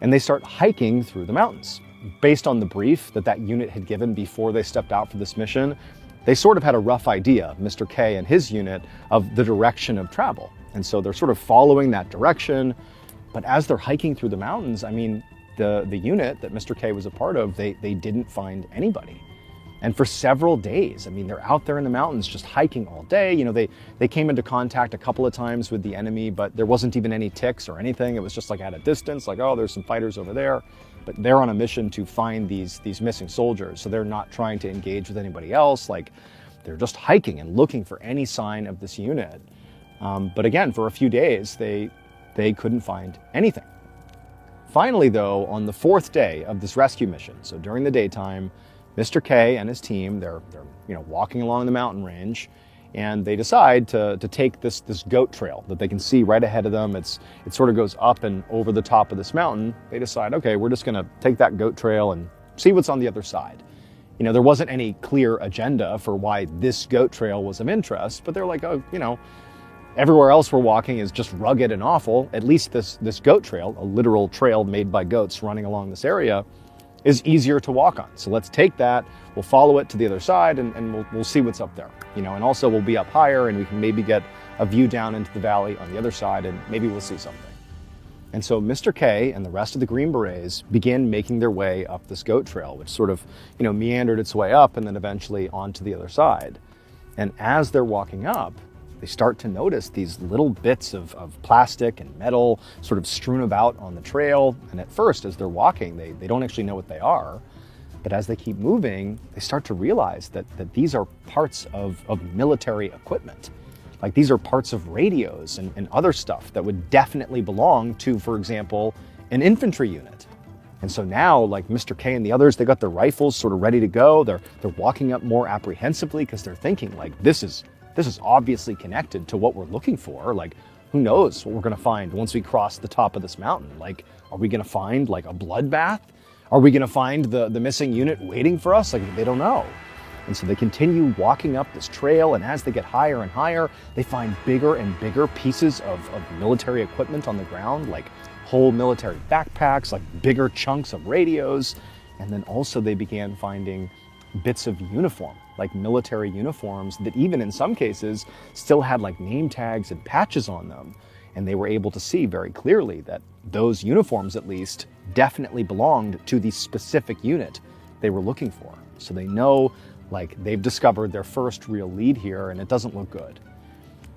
And they start hiking through the mountains. Based on the brief that unit had given before they stepped out for this mission, they sort of had a rough idea, Mr. K and his unit, of the direction of travel. And so they're sort of following that direction. But as they're hiking through the mountains, I mean, the unit that Mr. K was a part of, they didn't find anybody. And for several days, I mean, they're out there in the mountains just hiking all day. You know, they came into contact a couple of times with the enemy, but there wasn't even any ticks or anything. It was just like at a distance, like, oh, there's some fighters over there. But they're on a mission to find these missing soldiers. So they're not trying to engage with anybody else. Like, they're just hiking and looking for any sign of this unit. But again, for a few days, they couldn't find anything. Finally, though, on the fourth day of this rescue mission, so during the daytime, Mr. K and his team, they're walking along the mountain range, and they decide to take this goat trail that they can see right ahead of them. It sort of goes up and over the top of this mountain. They decide, okay, we're just going to take that goat trail and see what's on the other side. You know, there wasn't any clear agenda for why this goat trail was of interest, but they're like, oh, you know, everywhere else we're walking is just rugged and awful. At least this goat trail, a literal trail made by goats running along this area, is easier to walk on. So let's take that, we'll follow it to the other side, and we'll see what's up there. You know, and also we'll be up higher and we can maybe get a view down into the valley on the other side, and maybe we'll see something. And so Mr. K and the rest of the Green Berets began making their way up this goat trail, which sort of, you know, meandered its way up and then eventually onto the other side. And as they're walking up, they start to notice these little bits of plastic and metal sort of strewn about on the trail. And at first, as they're walking, they don't actually know what they are. But as they keep moving, they start to realize that these are parts of military equipment. Like, these are parts of radios and other stuff that would definitely belong to, for example, an infantry unit. And so now, like, Mr. K and the others, they got their rifles sort of ready to go. They're walking up more apprehensively because they're thinking, like, this is obviously connected to what we're looking for. Like, who knows what we're gonna find once we cross the top of this mountain? Like, are we gonna find like a bloodbath? Are we gonna find the missing unit waiting for us? Like, they don't know. And so they continue walking up this trail, and as they get higher and higher, they find bigger and bigger pieces of military equipment on the ground, like whole military backpacks, like bigger chunks of radios. And then also they began finding bits of uniform, like military uniforms that even in some cases still had like name tags and patches on them. And they were able to see very clearly that those uniforms, at least, definitely belonged to the specific unit they were looking for. So they know, like, they've discovered their first real lead here, and it doesn't look good.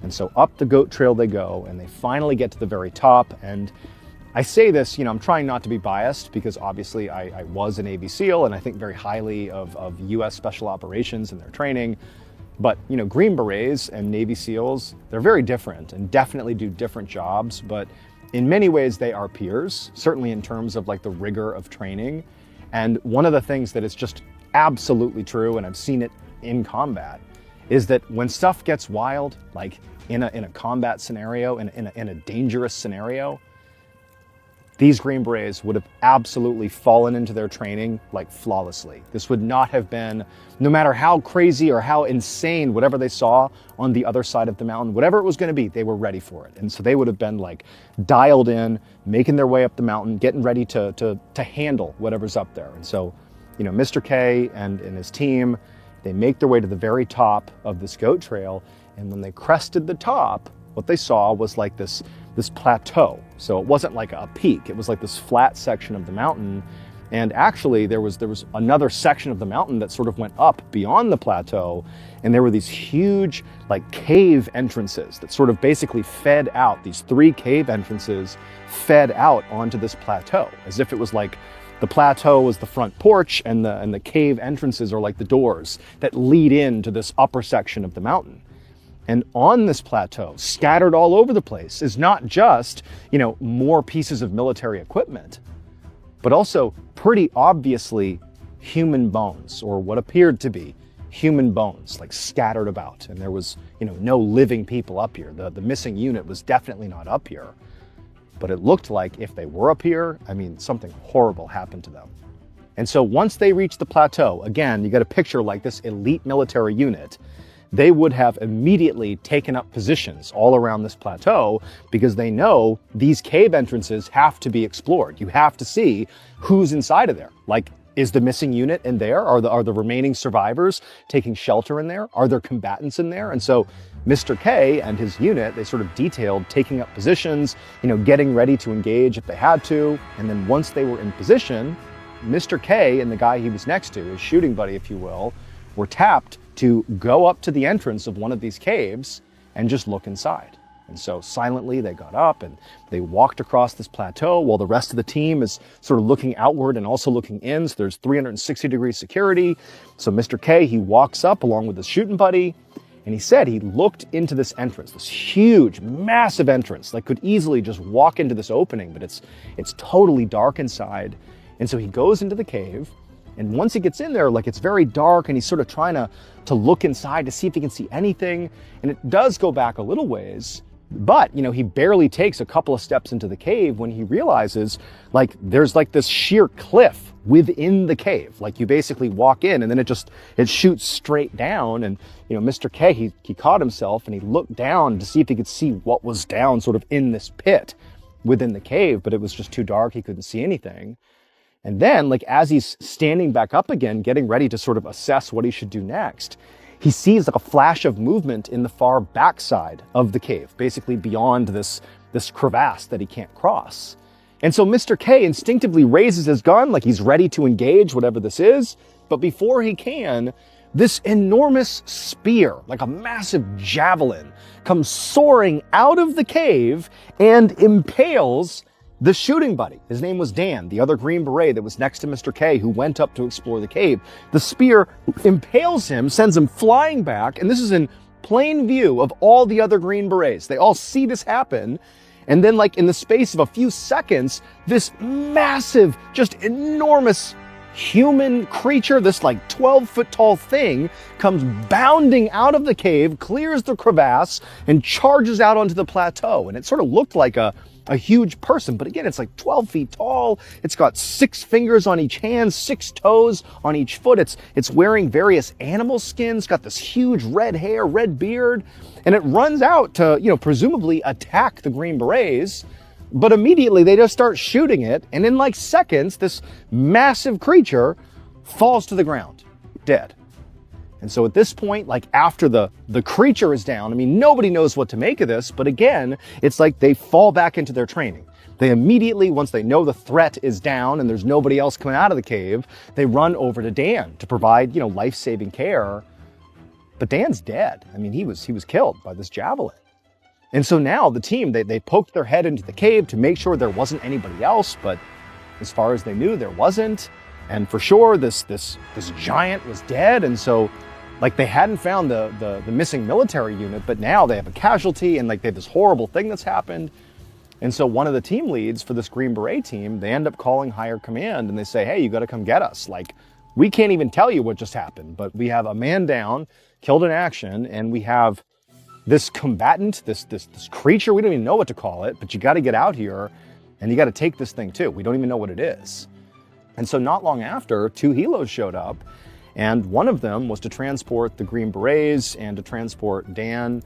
And so up the goat trail they go, and they finally get to the very top. And I say this, you know, I'm trying not to be biased because obviously I was a Navy SEAL and I think very highly of US Special Operations and their training. But, you know, Green Berets and Navy SEALs, they're very different and definitely do different jobs. But in many ways, they are peers, certainly in terms of like the rigor of training. And one of the things that is just absolutely true, and I've seen it in combat, is that when stuff gets wild, like in a combat scenario, in a dangerous scenario, these Green Berets would have absolutely fallen into their training like flawlessly. This would not have been, no matter how crazy or how insane whatever they saw on the other side of the mountain, whatever it was going to be, they were ready for it. And so they would have been like dialed in, making their way up the mountain, getting ready to handle whatever's up there. And so, you know, Mr. K and his team, they make their way to the very top of this goat trail. And when they crested the top, what they saw was like this plateau. So it wasn't like a peak, it was like this flat section of the mountain. And actually there was another section of the mountain that sort of went up beyond the plateau, and there were these huge like cave entrances that sort of basically fed out. These 3 cave entrances fed out onto this plateau, as if it was like the plateau was the front porch and the cave entrances are like the doors that lead into this upper section of the mountain. And on this plateau, scattered all over the place, is not just, you know, more pieces of military equipment, but also pretty obviously human bones, or what appeared to be human bones, like scattered about. And there was, you know, no living people up here. The missing unit was definitely not up here. But it looked like if they were up here, I mean, something horrible happened to them. And so once they reached the plateau, again, you got to picture like this elite military unit, they would have immediately taken up positions all around this plateau because they know these cave entrances have to be explored. You have to see who's inside of there. Like, Is the missing unit in there? Are the remaining survivors taking shelter in there? Are there combatants in there? And so Mr. K and his unit, they sort of detailed taking up positions, getting ready to engage if they had to. And then once they were in position, Mr. K and the guy he was next to, his shooting buddy, if you will, were tapped to go up to the entrance of one of these caves and just look inside. And so silently they got up and they walked across this plateau while the rest of the team is sort of looking outward and also looking in. So there's 360-degree security. So Mr. K, he walks up along with his shooting buddy, and he said he looked into this entrance, this huge, massive entrance, like could easily just walk into this opening, but it's totally dark inside. And so he goes into the cave, and once he gets in there, like it's very dark, and he's sort of trying to look inside to see if he can see anything. And it does go back a little ways. But, he barely takes a couple of steps into the cave when he realizes, like, there's like this sheer cliff within the cave. Like, you basically walk in and then it shoots straight down. And, Mr. K, he caught himself and he looked down to see if he could see what was down sort of in this pit within the cave, but it was just too dark. He couldn't see anything. And then, like, as he's standing back up again, getting ready to sort of assess what he should do next, he sees like a flash of movement in the far backside of the cave, basically beyond this crevasse that he can't cross. And so Mr. K instinctively raises his gun like he's ready to engage whatever this is. But before he can, this enormous spear, like a massive javelin, comes soaring out of the cave and impales the shooting buddy. His name was Dan, the other Green Beret that was next to Mr. K, who went up to explore the cave. The spear impales him, sends him flying back, and this is in plain view of all the other Green Berets. They all see this happen, and then like in the space of a few seconds, this massive, just enormous human creature, this like 12-foot tall thing, comes bounding out of the cave, clears the crevasse, and charges out onto the plateau. And it sort of looked like a huge person, but again, it's like 12 feet tall. It's got 6 fingers on each hand, 6 toes on each foot. It's wearing various animal skins, got this huge red hair, red beard, and it runs out to, presumably attack the Green Berets. But immediately they just start shooting it, and in like seconds, this massive creature falls to the ground, dead. And so at this point, like after the creature is down, nobody knows what to make of this, but again, it's like they fall back into their training. They immediately, once they know the threat is down and there's nobody else coming out of the cave, they run over to Dan to provide, life-saving care. But Dan's dead. He was killed by this javelin. And so now the team, they poked their head into the cave to make sure there wasn't anybody else, but as far as they knew, there wasn't. And for sure, this giant was dead. And so like they hadn't found the missing military unit, but now they have a casualty and like they have this horrible thing that's happened. And so one of the team leads for this Green Beret team, they end up calling higher command and they say, hey, you got to come get us. Like, we can't even tell you what just happened, but we have a man down, killed in action, and we have this combatant, this creature, we don't even know what to call it, but you got to get out here and you got to take this thing too. We don't even know what it is. And so not long after, 2 helos showed up, and one of them was to transport the Green Berets and to transport Dan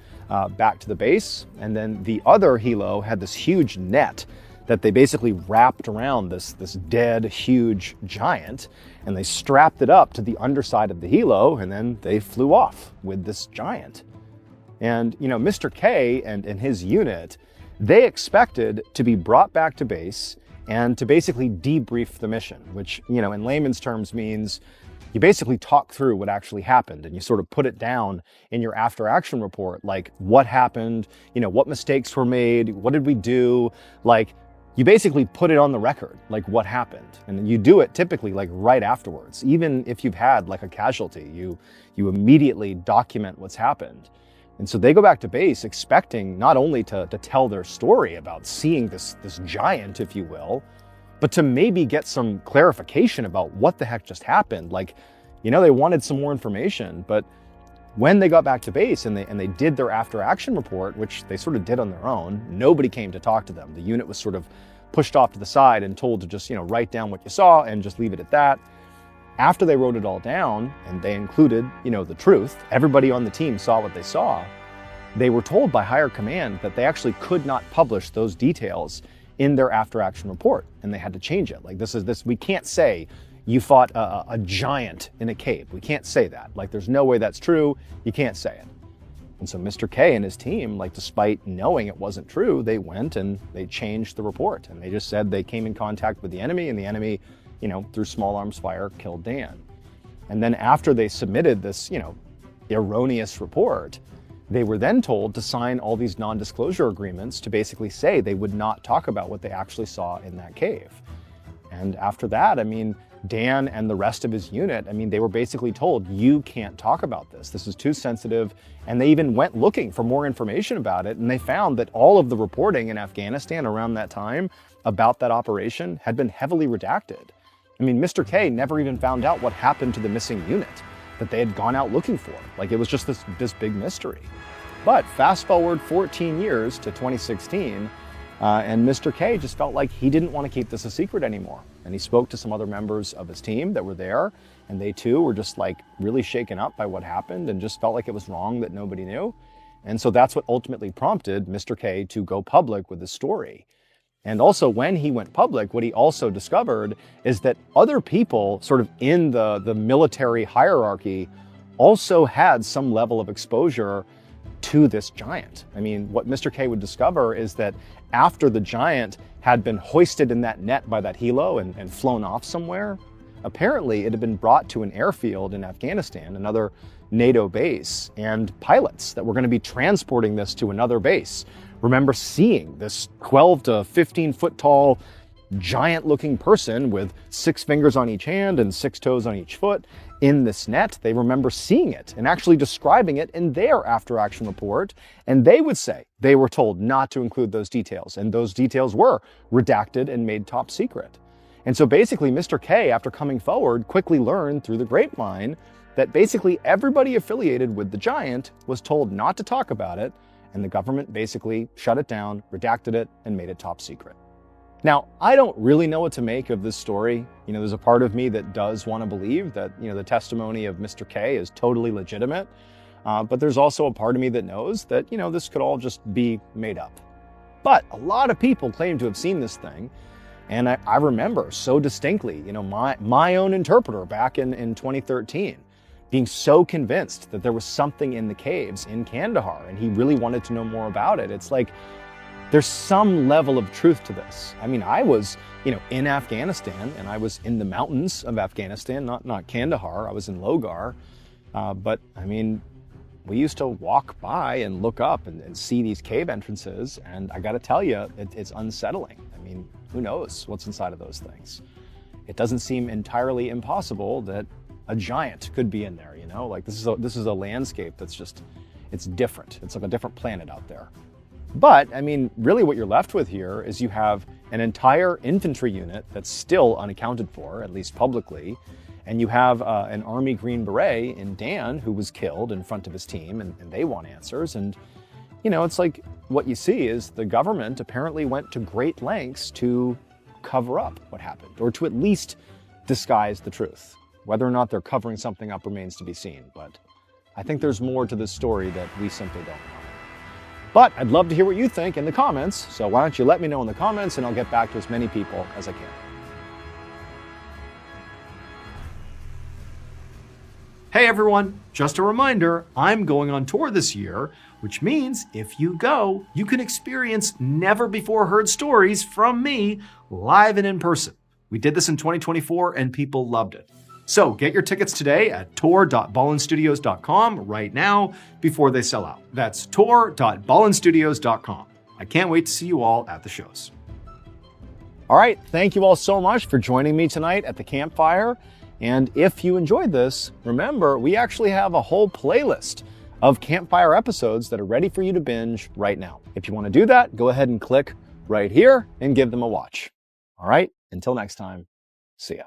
back to the base. And then the other helo had this huge net that they basically wrapped around this dead, huge giant, and they strapped it up to the underside of the helo, and then they flew off with this giant. And, Mr. K and his unit, they expected to be brought back to base and to basically debrief the mission, which, in layman's terms means you basically talk through what actually happened and you sort of put it down in your after action report, like what happened, what mistakes were made, what did we do? Like, you basically put it on the record, like what happened. And you do it typically like right afterwards. Even if you've had like a casualty, you immediately document what's happened. And so they go back to base expecting not only to tell their story about seeing this giant, if you will, but to maybe get some clarification about what the heck just happened. Like, they wanted some more information, but when they got back to base and they did their after action report, which they sort of did on their own, nobody came to talk to them. The unit was sort of pushed off to the side and told to just, write down what you saw and just leave it at that. After they wrote it all down and they included, the truth, everybody on the team saw what they saw. They were told by higher command that they actually could not publish those details in their after action report, and they had to change it. Like, we can't say, you fought a giant in a cave. We can't say that. Like, there's no way that's true. You can't say it. And so Mr. K and his team, like, despite knowing it wasn't true, they went and they changed the report. And they just said they came in contact with the enemy, and the enemy, through small arms fire, killed Dan. And then after they submitted this, erroneous report, they were then told to sign all these non-disclosure agreements to basically say they would not talk about what they actually saw in that cave. And after that, Dan and the rest of his unit, they were basically told, you can't talk about this. This is too sensitive. And they even went looking for more information about it. And they found that all of the reporting in Afghanistan around that time about that operation had been heavily redacted. Mr. K never even found out what happened to the missing unit that they had gone out looking for. Like, it was just this big mystery. But fast forward 14 years to 2016, and Mr. K just felt like he didn't want to keep this a secret anymore. And he spoke to some other members of his team that were there, and they too were just like really shaken up by what happened and just felt like it was wrong that nobody knew. And so that's what ultimately prompted Mr. K to go public with his story. And also, when he went public, what he also discovered is that other people sort of in the military hierarchy also had some level of exposure to this giant. What Mr. K would discover is that after the giant had been hoisted in that net by that helo and flown off somewhere, apparently it had been brought to an airfield in Afghanistan, another NATO base, and pilots that were going to be transporting this to another base remember seeing this 12 to 15 foot tall, giant looking person with 6 fingers on each hand and 6 toes on each foot in this net. They remember seeing it and actually describing it in their after action report. And they would say they were told not to include those details. And those details were redacted and made top secret. And so basically Mr. K, after coming forward, quickly learned through the grapevine that basically everybody affiliated with the giant was told not to talk about it. And the government basically shut it down, redacted it, and made it top secret. Now, I don't really know what to make of this story. There's a part of me that does want to believe that, the testimony of Mr. K is totally legitimate. But there's also a part of me that knows that, this could all just be made up. But a lot of people claim to have seen this thing. And I remember so distinctly, my own interpreter back in 2013, being so convinced that there was something in the caves in Kandahar, and he really wanted to know more about it. It's like, there's some level of truth to this. I was, in Afghanistan, and I was in the mountains of Afghanistan, not Kandahar. I was in Logar. But we used to walk by and look up and see these cave entrances, and I gotta tell you, it's unsettling. Who knows what's inside of those things? It doesn't seem entirely impossible that a giant could be in there, Like, this is a landscape that's just, it's different. It's like a different planet out there. But, really what you're left with here is you have an entire infantry unit that's still unaccounted for, at least publicly, and you have an Army Green Beret in Dan who was killed in front of his team, and they want answers. And, it's like what you see is the government apparently went to great lengths to cover up what happened, or to at least disguise the truth. Whether or not they're covering something up remains to be seen, but I think there's more to this story that we simply don't know. But I'd love to hear what you think in the comments, so why don't you let me know in the comments and I'll get back to as many people as I can. Hey everyone, just a reminder, I'm going on tour this year, which means if you go, you can experience never before heard stories from me live and in person. We did this in 2024 and people loved it. So get your tickets today at tour.ballenstudios.com right now before they sell out. That's tour.ballenstudios.com. I can't wait to see you all at the shows. All right, thank you all so much for joining me tonight at the campfire. And if you enjoyed this, remember, we actually have a whole playlist of campfire episodes that are ready for you to binge right now. If you want to do that, go ahead and click right here and give them a watch. All right, until next time, see ya.